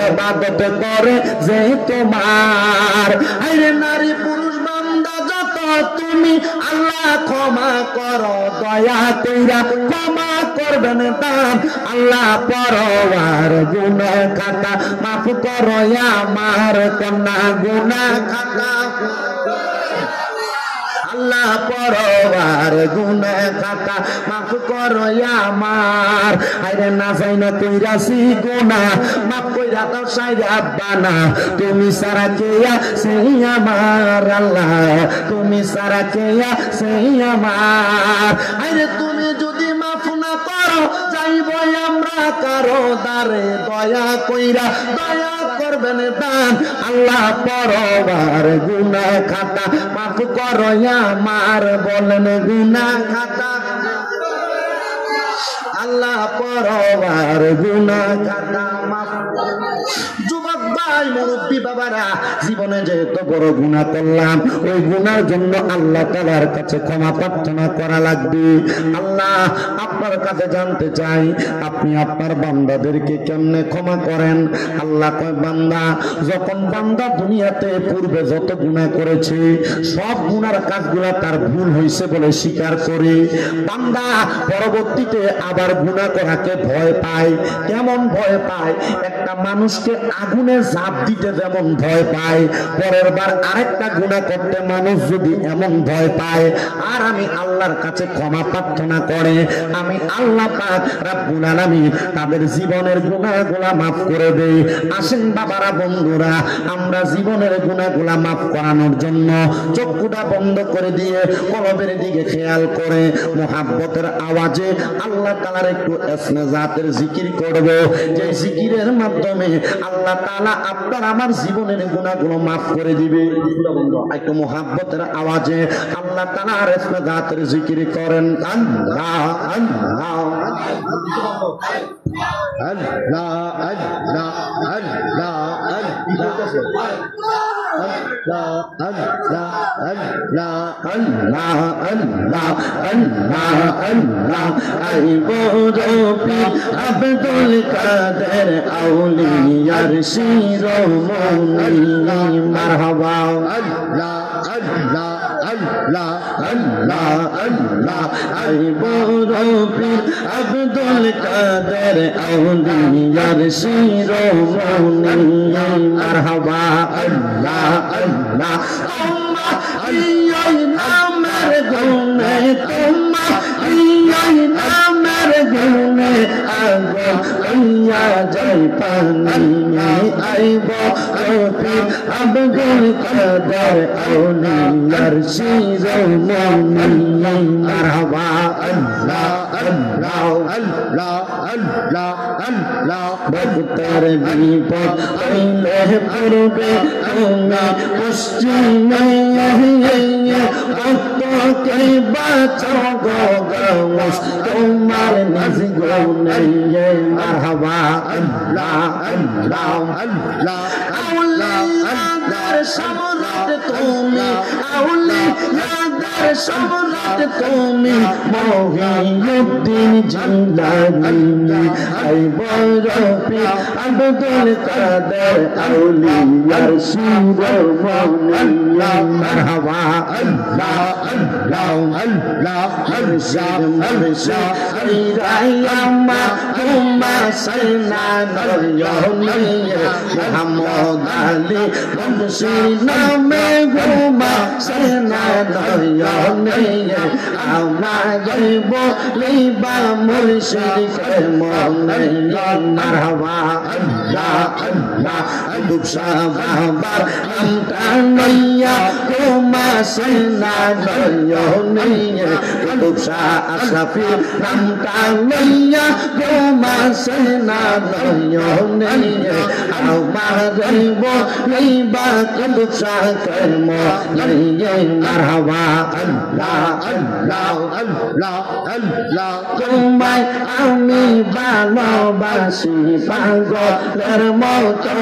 ইবাদত করে যে তোমার। আরে নারী পুরুষ বান্দা যত তুমি আল্লাহ ক্ষমা করো, দয়া কইরা ক্ষমা করবেন দান। আল্লাহ পরওয়ার গুনাহ খাতা মাফ করো আমার, কন্যা গুনাহ খাতা। আল্লাহ পরওয়ার গুনাহ খাতা মাফ করো আমার। আরে না যাই না কইরাছি গুনাহ মাফ কইরা দাও সাইরা আব্বানা, তুমি সারা কেয়া সেই আমার আল্লাহ, তুমি সারা কেয়া সেই আমার। আরে তুমি যদি মাফ না করো যাইব আমরা কারো দারে, দয়া কইরা দয়া করবেন দান। আল্লাহ পরওয়ার গুনাহ খাতা মাফ করো আমার, বলেন গুনাহ খাতা। আল্লাহ পরওয়ার গুনাহ খাতা মাফ। যুবক ভাই, মুরব্বী বাবারা, জীবনে যেহেতু বড় গুনাহ করলাম, ওই গুনার জন্য আল্লাহ তাআলার কাছে ক্ষমা প্রার্থনা করা লাগবে। আল্লাহ আপনার কাছে জানতে চাই, আপনি আপনার বান্দাদেরকে কেমনে ক্ষমা করেন? আল্লাহ কয়, বান্দা যখন বান্দা দুনিয়াতে পূর্বে যত গুনাহ করেছে, সব গুনার কাজগুলা তার ভুল হয়েছে বলে স্বীকার করে, বান্দা পরবর্তীতে আবার গুনাহ করাকে ভয় পায়। কেমন ভয় পায়? একটা মানুষকে আগুনে ঝাঁপ দিতে যেমন ভয় পায়, পরের বার আরেকটা গুনাহ করতে মানুষ যদি এমন ভয় পায়, আর আমি আল্লাহর কাছে ক্ষমা প্রার্থনা করে, আমি আল্লাহ পাক রব্বুল আলামিন তাদের জীবনের গুনাহগুলা মাফ করে দেই। আসেন বাবারা, বন্ধুরা, আমরা জীবনের গুনাহগুলা মাফ করানোর জন্য চক্ষুটা বন্ধ করে দিয়ে কলবের দিকে খেয়াল করে মুহাব্বতের আওয়াজে আল্লাহ তাআলার একটু ইসমে জাতের জিকির করব, যে জিকিরের মাধ্যমে আল্লাহ তাআলা আপনার আমার জীবনের গুনাহগুলো মাফ করে দিবে। একটু মুহাব্বতের আওয়াজে আল্লাহ তাআলার ইসমে জাতের জিকির করেন। আল্লাহ আল্লাহ আল্লাহ আল্লাহ আল্লাহ আল্লাহ আল্লাহ আল্লাহ আল্লাহ আল্লাহ আল্লাহ আল্লাহ আল্লাহ। আইবো রবি আব্দুল কাদের আউলিয়ার শিরোমণি, মারহাবা। আল্লাহ আল্লাহ আল্লাহ আল্লাহ আল্লাহ। আইবো রবি আব্দুল কাদের আউলিয়ার শিরোমণি, মারহাবা। আল্লাহ আল্লাহ। তোমার এই নামের গুণে, তোমার এই নামের গুণে আগো হইয়া যাই পানি। আইব রবি আব্দুল কাদের আউলিয়ার শিরোমণি, মারহাবা। আল্লাহ আল্লাহ আল্লাহ আল্লাহ আল্লাহ। ভক্তের বিপদ হইলে পূর্বে তুমি পশ্চিমে, ভক্তকে বাঁচাও গো গাউস তোমার নিজ গুণে, মারহাবা। আল্লাহ আল্লাহ আল্লাহ। আউলিয়াদের সম্রাট তুমি, আউলিয়াদের আমার সম্রাট তুমি মহিউদ্দিন জিলানী আই বরফি আব্দুল কাদের আউলিয়ার শিরোমণি মারহাবা আল্লাহ আল্লাহ আল্লাহ মুর্শিদ মুর্শিদ রায়ামা তুমা সাইনা নয়নে মুহাম্মদ আলী মুর্শিদ নামে ঘুমা সাইনা নয়নে আমাদের বলিবা মুর্শিদ কে মনে মারহাবা আল্লাহ আল্লাহ দুসা বাবা আমটা নইয়া ঘুমা সাইনা নয়নে দুসা আশরাফি নামটা লইয়া ঘুমা সাইনা নয়নে আমাদের বলিবা দুসা কে মনে মারহাবা আল্লাহ আল্লাহ আল্লাহ আল্লাহ তোমায় আমি ভালোবাসি পাগলের মতো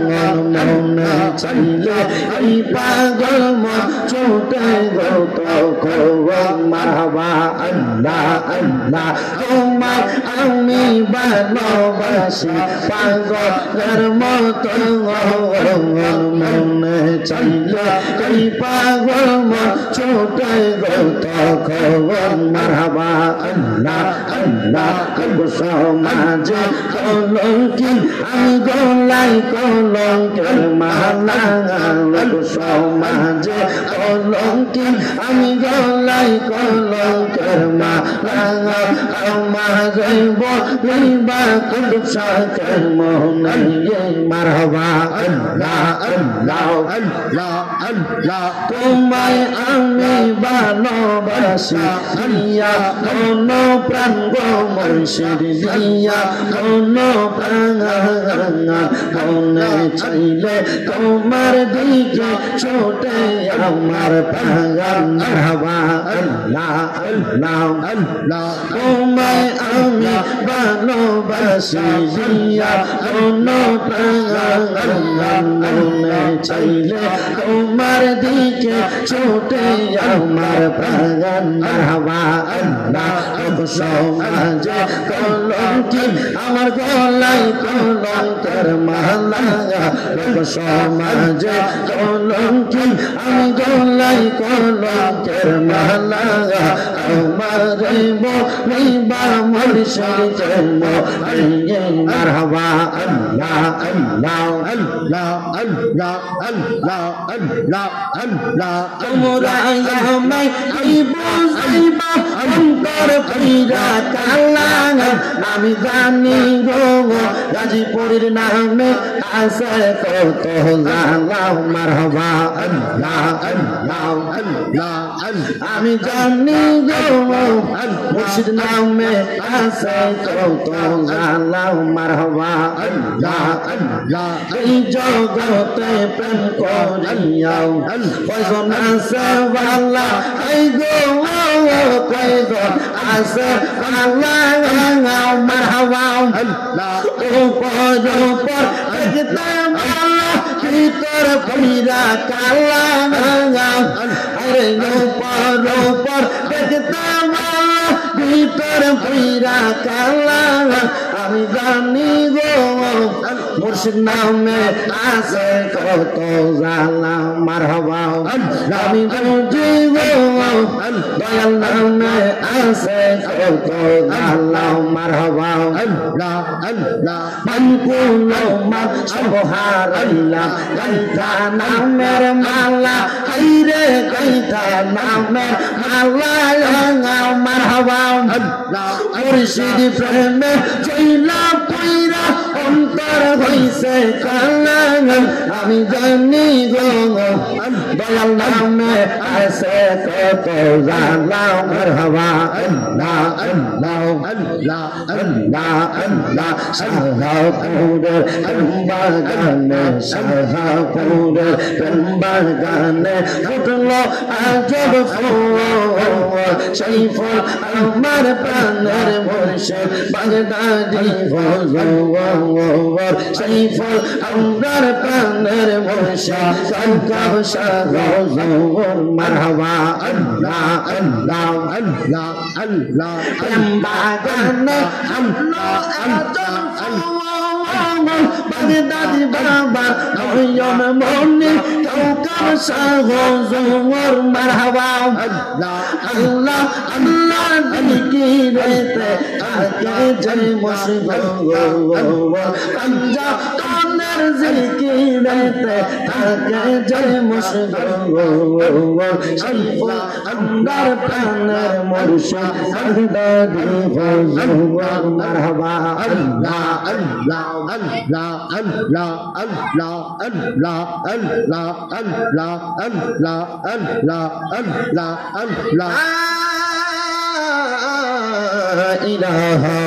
মনে চাইলে এই পাগল ছুটে গত মারহাবা আল্লাহ আল্লাহ তোমায় আমি ভালোবাসি পাগলের মতো মনে চাইলে এই পাগল ছুটে গত মারহাবা আল্লাহ আল্লাহ সমাজে কলঙ্কি আমি গলাই কলঙ্কের মালা সমাজে কলঙ্কি আমি গলাই কলঙ্কের মালা আমার বলিবা কুলসাকের মনে মারহাবা আল্লাহ আল্লাহ আল্লাহ আল্লাহ তোমায় আমি ভালোবাসি দিয়া কোন প্রাণ গো মুর্শিদ দিয়া কোন প্রাণ মনে চাইলে তোমার দিকে ছোটে আমার প্রাণ মারহাবা আল্লাহ আল্লাহ আল্লাহ তোমায় আমি ভালোবাসি দিয়া কোন প্রাণ মনে চাইলে তোমার দিকে ছোটে আমার প্রাণ মারহাবা আল্লাহ সমাজে কলঙ্কি আমার গলায় কলঙ্কের মালা সমাজে কলঙ্কি আমি গলায় কলঙ্কের মালা আমার বলিবা মুর্শিদ মারহাবা আল্লাহ আল্লাহ আল্লাহ আল্লাহ আল্লাহ আল্লাহ আল্লাহ তোমরা আমায় কি বুঝাইবা অন্তর কইরা কালা আমি জানি গো গাজীপুরের নামে আছে কত জালা মারহাবা আল্লাহ আল্লাহ আল্লাহ আমি জানি গো মুর্শিদ নামে আছে কত জালা মারহাবা আল্লাহ আল্লাহ এই জগতে প্রেম করিয়াও কয়জন আছে ভালা এই গো কয়জন আছে ভালা মারহাবা আল্লাহ উপর উপর দেখতে ভালা ভিতর কইরা কালা আরে উপর উপর দেখতে ভালা ভিতর কইরা কালা আমি জানি গো মুর্শিদ নামে আছে কত জালা মারহাবা আমি বুঝি গো দয়াল নামে আছে কত জালা মারহাবা আল্লাহ আল্লাহ মানকুলো মা সুবহানাল্লাহ গাইতা নামের মালা হাইরে গাইতা নামের মালা মারহাবা আল্লাহ মুর্শিদ প্রেমে চইলা পইরা অন্তর হইছে কালা আমি জানি গো দয়াল নামে আছে কত জালা মারহাবা আল্লাহ আল্লাহ আল্লাহ আল্লাহ আল্লাহ শাহপুরের বাগানে শাহপুরের বাগানে ফুটলো আজব ফুল সেই ফুল আমার প্রাণের মুর্শিদ বাগদাদি ফজল জঙ্গর সাইফুল আমরার প্রাণের বর্ষা সরকার শাহ জঙ্গর মারহাবা আল্লাহ আল্লাহ আল্লাহ আল্লাহ বাগানে আল্লাহ বাগদাদি বাবা নয়ন মনে কাউকার শাহ জঙ্গর মারহাবা আল্লাহ আল্লাহ আল্লাহ জিকিরেতে থাকে জয় মুশগল পাঞ্জাব কানের জিকিরেতে থাকে জয় মুশগল সাইফুল আমরার প্রাণের মুর্শিদ বাগদাদি জঙ্গর মারহাবা আল্লাহ আল্লাহ আল্লাহ আল্লাহ আল্লাহ আল্লাহ আল্লাহ আল্লাহ আল্লাহ আল্লাহ আল্লাহ আল্লাহ ইলাহা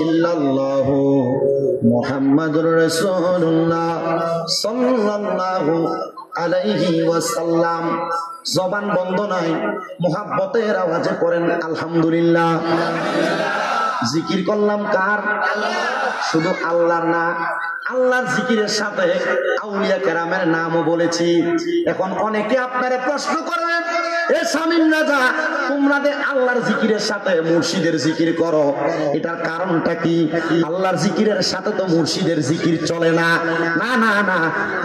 ইল্লাল্লাহু মুহাম্মাদুর রাসূলুল্লাহ সাল্লাল্লাহু আলাইহি ওয়াসাল্লাম। জবান বন্ধ নাই, মুহাব্বতের আওয়াজে পড়েন আলহামদুলিল্লাহ। জিকির করলাম কার? শুধু আল্লাহর না, আল্লাহর জিকিরের সাথে আউলিয়া কেরামের নামও বলেছি। এখন অনেকে আপনারা প্রশ্ন করবেন, এ শামীম রাজা, তোমরা যে আল্লাহর জিকিরের সাথে মুর্শিদের জিকির করো, এটার কারণটা কি? আল্লাহর জিকিরের সাথে তো মুর্শিদের জিকির চলে না। না না না,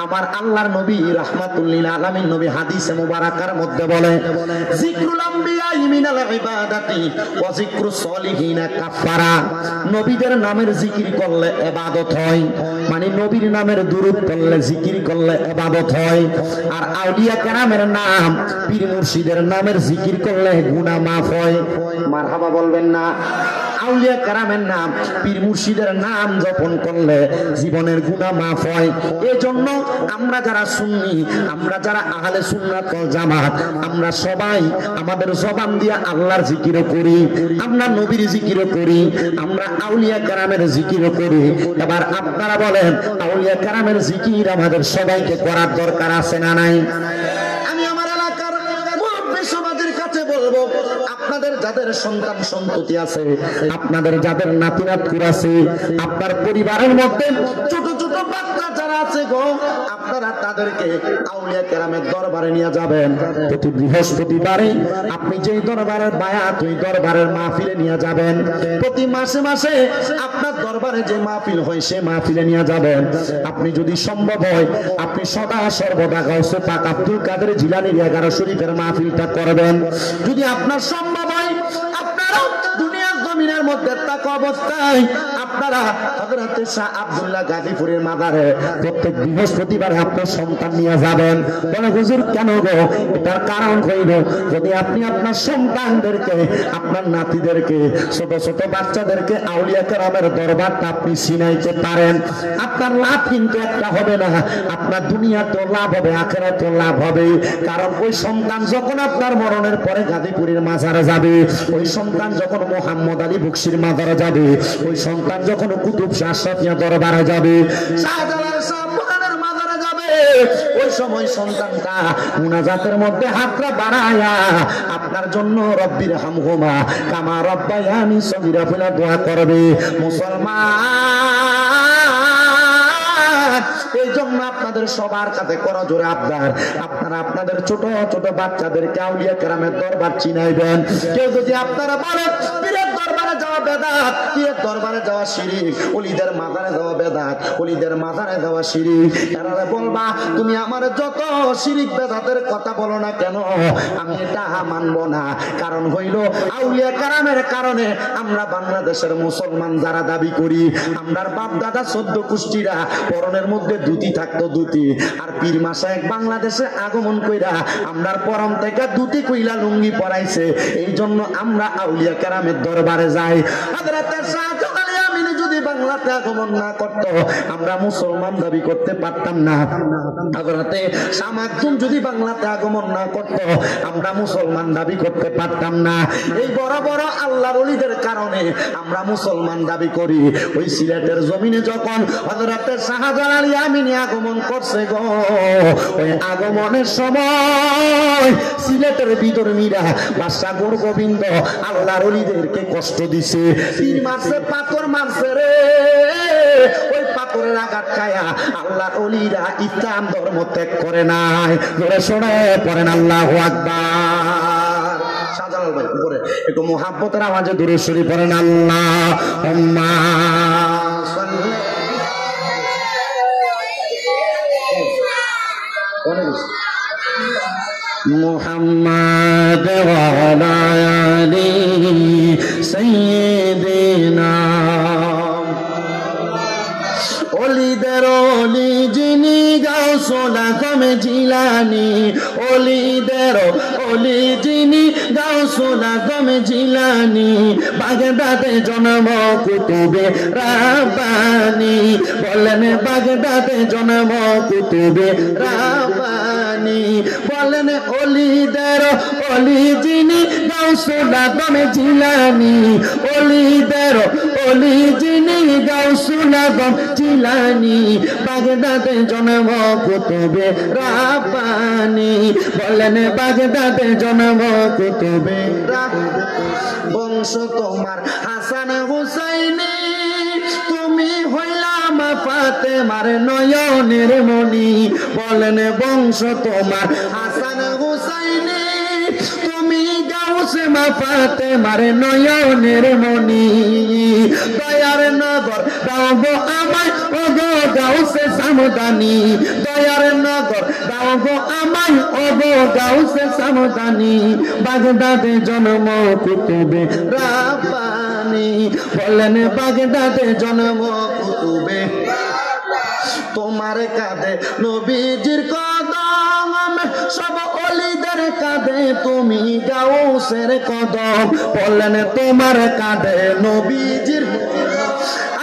আমার আল্লাহর নবী রাহমাতুল লিল আলামিন নবী হাদিসে মুবারাকার মধ্যে বলে, জিকরুল আম্বিয়া মিনাল ইবাদাতি ওয়া জিকরুস সলিহিনা কাফারা। নবীদের নামের জিকির করলে ইবাদত হয়, মানে নবীর নামের দুরূদ পড়লে জিকির করলে ইবাদত হয়। আর আউলিয়া কেরামের নাম, পীর মুর্শিদের নামের জিকির করলে গুনাহ মাফ হয়। মারহাবা বলবেন না? আউলিয়া কেরামের নাম, পীর মুর্শিদের নাম জপন করলে জীবনের গুনাহ মাফ হয়। এজন্য আমরা যারা সুন্নি, আমরা যারা আহলে সুন্নাত ওয়াল জামাত, আমরা সবাই আমাদের জবান দিয়ে আল্লাহর জিকিরও করি, আমরা নবীর জিকিরও করি, আমরা আউলিয়া কেরামের জিকিরও করি। এবার আপনারা বলেন, আউলিয়া কেরামের জিকির আমাদের সবাইকে করার দরকার আছে না নাই? আমি আমার এলাকার মুরব্বি সমাজের কাছে বলবো, আপনাদের যাদের সন্তান সন্ততি আছে, আপনাদের যাদের নাতি নাতকুর আছে, আপনার পরিবারের মধ্যে ছোট ছোট বাচ্চা যারা আছে গো, আপনারা তাদেরকে আউলিয়া কেরামের দরবারে নিয়ে যাবেন। প্রতি বৃহস্পতিবারে আপনি যেই দরবারের বায়াত, ওই দরবারের মাহফিলে নিয়ে যাবেন। প্রতি মাসে মাসে আপনার দরবারে যে মাহফিল হয়, সে মাহফিলে নিয়ে যাবেন। আপনি যদি সম্ভব হয়, আপনি সদা সর্বদা গাউসে পাক আব্দুল কাদের জিলানীর 11 শরীফের মাহফিলটা করবেন। যদি আপনার সম্ভব হয়, আপনারা দুনিয়ার জমিনের মধ্যে থাকা অবস্থায় আপনারা হযরত শাহ আব্দুল্লাহ গাজীপুরের মাজারে প্রত্যেক বৃহস্পতিবারে আপনার সন্তান নিয়ে যাবেন। বলে হুজুর কেন গো? এটার কারণ হইল, যদি আপনি আপনার সন্তানদেরকে, আপনার নাতিদেরকে, ছোট ছোট বাচ্চাদেরকে আউলিয়া কেরামের দরবারটা আপনি চিনাইতে পারেন, আপনার লাভ কিন্তু একটা হবে না, আপনার দুনিয়াতেও লাভ হবে, আখিরাতেও লাভ হবে। কারণ ওই সন্তান যখন আপনার মরণের পরে গাজীপুরের মাজারে যাবে, ওই সন্তান যখন মোহাম্মদ আলী বকশির মাজারে যাবে, ওই সন্তান যখন কুতুব শাহ আশরাফিয়া দরবারে যাবে, শাহজালাল শাহ পুরানের মাজারে যাবে, ওই সময় সন্তানটা মুনাজাতের মধ্যে হাতটা বাড়ায়া আপনার জন্য রব্বির হামহুমা কামা রব্বায়ানি সগীরা বলে দোয়া করবে। মুসলমান, এই জন্য আপনাদের সবার কাছে করজোরে আবদার, আপনারা আপনাদের ছোট ছোট বাচ্চাদেরকে আউলিয়া কেরামের দরবার চিনাইবেন। কেউ যদি আপনারা বলেন পীরের দরবারে যাওয়া বেদাত, পীরের দরবারে যাওয়া শিরক, ওলিদের মাজারে যাওয়া বেদাত, ওলিদের মাজারে যাওয়া শিরক, তারা বলবা তুমি আমার যত শিরক বেদাতের কথা বলো না কেন, আমি এটা মানবো না। কারণ হইল আউলিয়া কেরামের কারণে আমরা বাংলাদেশের মুসলমান যারা দাবি করি, আমরার বাপ দাদা 14 কুষ্টিরা পরনের মধ্যে দুটি থাকতো, দুটি। আর পীর মাশায়েখ বাংলাদেশে আগমন কইরা আমরার পরম থেকে দুটি কইলা লুঙ্গি পরাইছে। এই জন্য আমরা আউলিয়া কেরামের দরবারে যাই। হযরত শাহজালাল আমিনী যদি বাংলাতে আগমন না করত, আমরা মুসলমান দাবি করতে পারতাম না। হযরতে শাহ মাকদুম যদি বাংলাতে আগমন না করত, আমরা মুসলমান দাবি করতে পারতাম না। এই বড় বড় আল্লাহর ওলিদের কারণে আমরা মুসলমান দাবি করি। ওই সিলেটের জমিনে যখন হযরতে শাহজালাল আমিনী আগমন করছে গো, ওই আগমনের সময় সিলেটের বিধর্মীরা বাদশা গোবিন্দ আল্লাহর ওলিদেরকে কষ্ট দিছে, তীর মারছে, পাথর মারছে রে। ওই পাথরের আঘাত খায়া আল্লাহর ওলিরা ইসলাম ধর্ম ত্যাগ করে নাই। জোরে শোনে পড়েন আল্লাহু আকবার। শাহজালাল ভাই উপরে একটু মুহাব্বতের আওয়াজে দুরূদ শরীফ পড়েন আল্লাহুম্মা সাল্লি মুহাম্মাদ ওয়া আলা আলি সাইয়্যিদিনা। ওলিদের ওলি যিনি গাউসুল আজম জিলানী, ওলিদের ওলি যিনি গাউসুল আজম জিলানী, বাগদাদে জন্ম কুতুবে রাব্বানী। বলেন বাগদাদে জন্ম কুতুবে রাব্বানী। বলেন ওলিদের ওলি যিনি গাউসুল আজম জিলানী, ওলিদের ওলি যিনি গাউসুল আজম জিলানী, বাগদাদে জন্ম কুতুবে রাব্বানী। বলেন বাগদাদে জন্ম কুতুবে রাব্বানী। বংশ তোমার হাসান হুসাইনি, তুমি হইলাম ফাতেমার নয়নের মণি। বলেন বংশ তোমার হাসান হুসাইনি, তুমি গাউসে মা ফাতেমার নয়নের মণি। দয়ার নগর দাও গো আমায় ও গো গাউসে সামদানি, দয়ার নগর দাও গো আমায় ও গো গাউসে সামদানি। বাগদাদে জন্ম কুতুবে রাব্বানী। বলেন বাগদাদে জন্ম কুতুবে। তোমার কাঁধে নবীজির কদম, সব ওলিদের কাঁধে তুমি গাউসের কদম। বলেন তোমার কাঁধে নবীজির,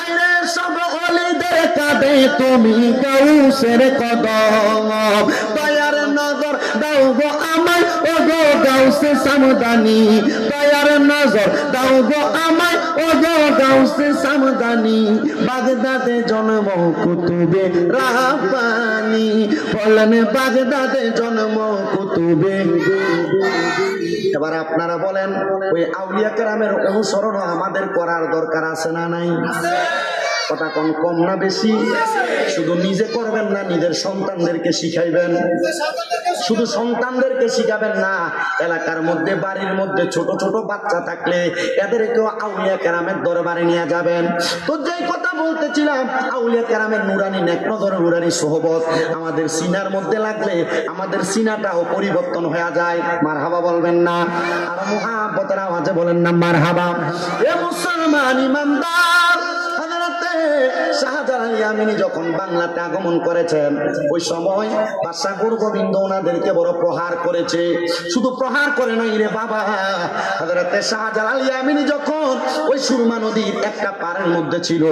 আরে সব ওলিদের কাঁধে তুমি গাউসের কদম। দয়ার নজর দাও গো আমায় ও গো গাউসে সামদানি, দয়ার নজর দাও গো আমায় ও গো গাউসে সামদানি। বাগদাদে জন্ম কুতুবে রাব্বানী। বলেন বাগদাদে জন্ম কুতুবে। এবার আপনারা বলেন ওই আউলিয়া কেরামের অনুসরণ আমাদের করার দরকার আছে না নাই? কথা কোন কম না বেশি? শুধু নিজে করবেন না, নিজের সন্তানদেরকে শিখাইবেন। শুধু সন্তানদেরকে শিখাবেন না, এলাকার মধ্যে বাড়ির মধ্যে ছোট ছোট বাচ্চা থাকলে এদেরকেও আউলিয়া কেরামের দরবারে নিয়ে যাবেন। তো যেই কথা বলতেছিলাম, আউলিয়া কেরামের নুরানি নেক নজর, নুরানি সোহবত আমাদের সিনার মধ্যে লাগলে আমাদের সিনাটাও পরিবর্তন হয়ে যায়। মারহাবা বলবেন না? আর মুহাব্বতের আওয়াজে বলেন না মারহাবা। এ মুসলমান ইমানদার, শাহজালাল ইয়ামিনী যখন বাংলাতে আগমন করেছেন, ওই সময় বাদশাহ গোবিন্দ ওনাদেরকে বড় প্রহার করেছে। শুধু প্রহার করে নাই রে বাবা, হযরতে শাহজালাল ইয়ামিনী যখন ওই সুরমা নদীর একটা পাড়ের মধ্যে ছিল,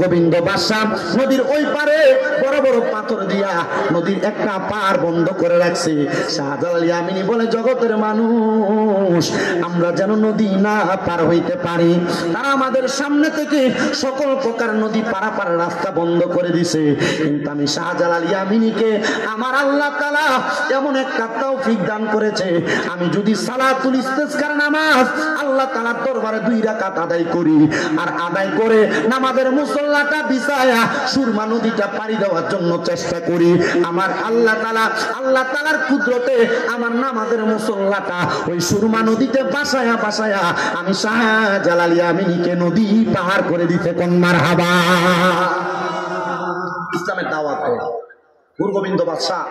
গোবিন্দ বাদশাহ নদীর ওই পারে বড় বড় পাথর দিয়া নদীর একটা পার বন্ধ করে রাখছে। শাহজালাল ইয়ামিনী বলে, জগতের মানুষ, আমরা যেন নদী না পার হইতে পারি। তারা আমাদের সামনে থেকে সকল প্রকার নদী পারাপার রাস্তা বন্ধ করে দিছে। কিন্তু আমি শাহজালাল ইয়ামিনীকে আমার আল্লাহ তাআলা এমন একটা তৌফিক দান করেছে, আমি যদি সালাতুল ইস্তিসকার নামাজ আল্লাহ তাআলার দরবারে 2 রাকাত আদায় করি, আর আদায় করে নামাজের মুসল্লাটা বিছায়া সুরমা নদীটা পাড়ি দেওয়ার জন্য চেষ্টা করি, আমার আল্লাহ তাআলার কুদরতে আমার নামাজের মুসল্লাটা ওই সুরমা নদীতে বাসায়া বাসায়া আমি শাহজালাল ইয়ামিনীকে নদী পার করে দিতে কোন মারহাবা। ইসলামের দাওয়াত। গোবিন্দ বাদশাহ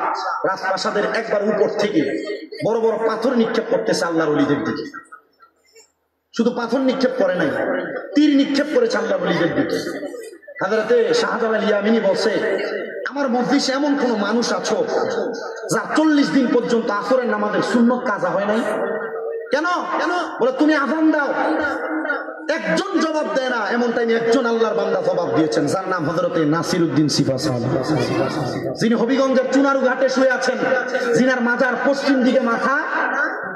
রাজপ্রাসাদের একবার উপর থেকে বড় বড় পাথর নিক্ষেপ করতেছে আল্লাহর ওলিদের দিকে। শুধু পাথর নিক্ষেপ করে নাই, তীর নিক্ষেপ করেছে আল্লাহর ওলিদের দিকে। হযরতে শাহজালাল ইয়ামিনী বলছে, আমার মজলিসে এমন কোন মানুষ আছো যার 40 দিন পর্যন্ত আসরের নামাজের সুন্নত কাজা হয় নাই? কেন? বলে তুমি আযান দাও। একজন জবাব দেয় না। এমন টাইমে একজন আল্লাহর বান্দা জবাব দিয়েছেন, যার নাম হযরতে নাসিরউদ্দিন সিফা সাহেব, যিনি হবিগঞ্জের চুনারু ঘাটে শুয়ে আছেন, যিনার মাজার পশ্চিম দিকে মাথা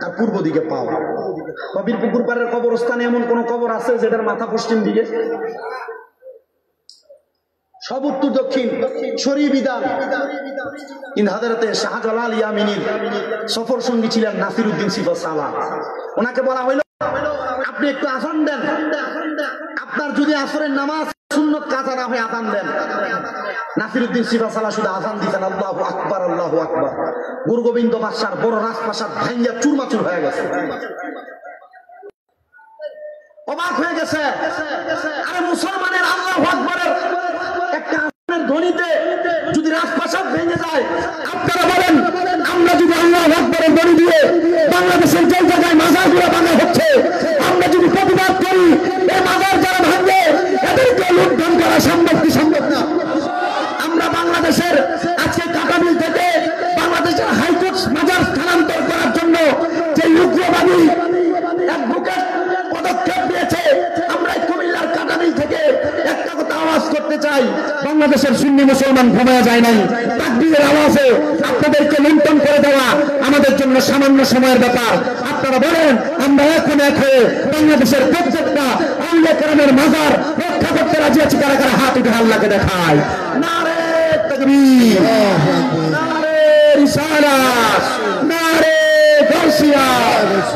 আর পূর্ব দিকে পাও। কবির পুকুর পাড়ের কবরস্থানে এমন কোন কবর আছে যেটার মাথা পশ্চিম দিকে? সব উত্তর দক্ষিণ, শরীর বিধান। কিন্তু হযরতে শাহজালাল ইয়ামিনীর সফর সঙ্গী ছিলেন নাসিরউদ্দিন সিফা সালাহ। ওনাকে বলা হইল, আপনি একটু আযান দেন, আপনার যদি আসরের নামাজ শূন্য কাঁচা না হয়ে আজান দেন। নাসিরউদ্দিন সিফাসালা শুধু আজান দিতেন, আল্লাহু আকবার আল্লাহু আকবার। গুরু গোবিন্দ বাদশার বড় রাজপ্রাসাদ ভাঙ্গা চুরমাচুর হয়ে গেছে। অবাক হয়ে গেছে। আরে মুসলমানের আল্লাহু আকবারের একটা আজানের ধ্বনিতে যদি রাজপ্রাসাদ ভেঙে যায়, আপনারা বলেন আমরা যদি আল্লাহু আকবারের ধ্বনি দিয়ে বাংলাদেশের যে জায়গায় মাজারগুলো ভাঙা হচ্ছে, আমরা যদি প্রতিবাদ করি, এই মাজার যারা ভাঙবে এদেরকে লুণ্ঠন করা সম্ভব কি সম্ভব না? আমরা বাংলাদেশের আজকে কাটামিল থেকে বাংলাদেশের হাইকোর্ট মাজার স্থানান্তর করার জন্য যে উগ্রবাদী অ্যাডভোকেট পদক্ষেপ নিয়েছে, আমরা কুমিল্লার কাটামিল থেকে একটা কথা আওয়াজ করতে চাই, বাংলাদেশের সুন্নি মুসলমান ঘুমায়া যায় নাই। তাকবীরের আওয়াজে আপনাদেরকে লুণ্ঠন করে দেওয়া আমাদের জন্য সামান্য সময়ের ব্যাপার। আপনারা বলেন আমরা এখন এক হয়ে বাংলাদেশের প্রত্যেকটা আউলিয়া কেরামের মাজার রক্ষা করতে রাজি আছি। কারা কারা হাত উঠে আল্লাহকে দেখায়? নারে তাকবীর, নারে রিসালাত, নারে গাউসিয়া।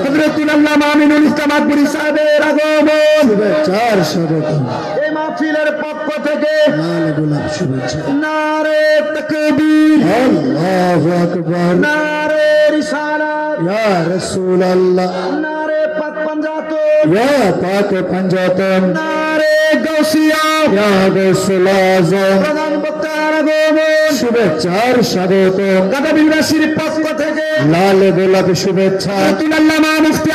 হযরতুল আল্লামা আমিনুল ইসলাম আকবরী সাহেবের আগমন। চার স্বাগতম। এই মাহফিলের পক্ষ থেকে লাল গোলাপ শুভেচ্ছা। নারে তাকবীর, আল্লাহু আকবার। নারে রিসালাত, ইয়া রাসূলুল্লাহ। নারে পাক পাঞ্জাতন, ইয়া পাক পাঞ্জাতন। নারে গাউসিয়া, ইয়া গাউসুল আযম। প্রধান বক্তার আগমন। শুভেচ্ছার স্বাগতম। কাটাবিলবাসীর পক্ষ থেকে লাল গোলাপ শুভেচ্ছা। হযরতুল আল্লামা মুফতি